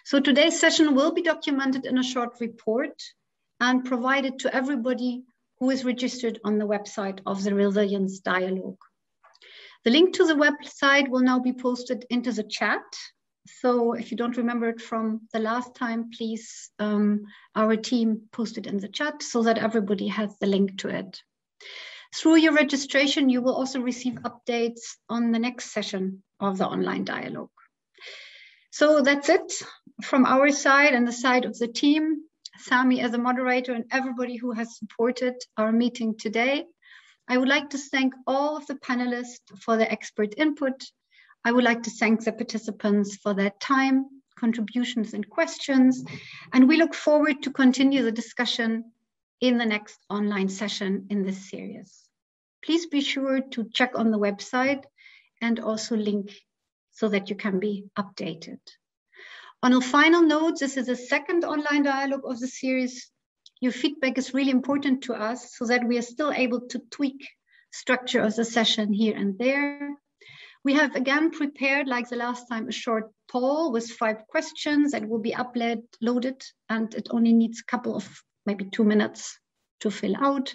So today's session will be documented in a short report and provided to everybody who is registered on the website of the Resilience Dialogue. The link to the website will now be posted into the chat. So if you don't remember it from the last time, please, our team posted in the chat so that everybody has the link to it. Through your registration, you will also receive updates on the next session of the online dialogue. So that's it from our side and the side of the team. Sami as a moderator and everybody who has supported our meeting today. I would like to thank all of the panelists for their expert input. I would like to thank the participants for their time, contributions and questions, and we look forward to continue the discussion in the next online session in this series. Please be sure to check on the website and also link so that you can be updated. On a final note, this is the second online dialogue of the series. Your feedback is really important to us so that we are still able to tweak structure of the session here and there. We have again prepared, like the last time, a short poll with 5 questions that will be uploaded, and it only needs a couple of maybe 2 minutes to fill out.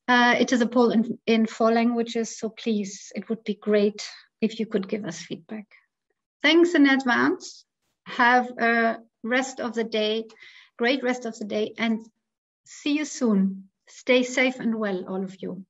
It is a poll in 4 languages, so please, it would be great if you could give us feedback. Thanks in advance. Have a rest of the day, great rest of the day, and see you soon. Stay safe and well, all of you.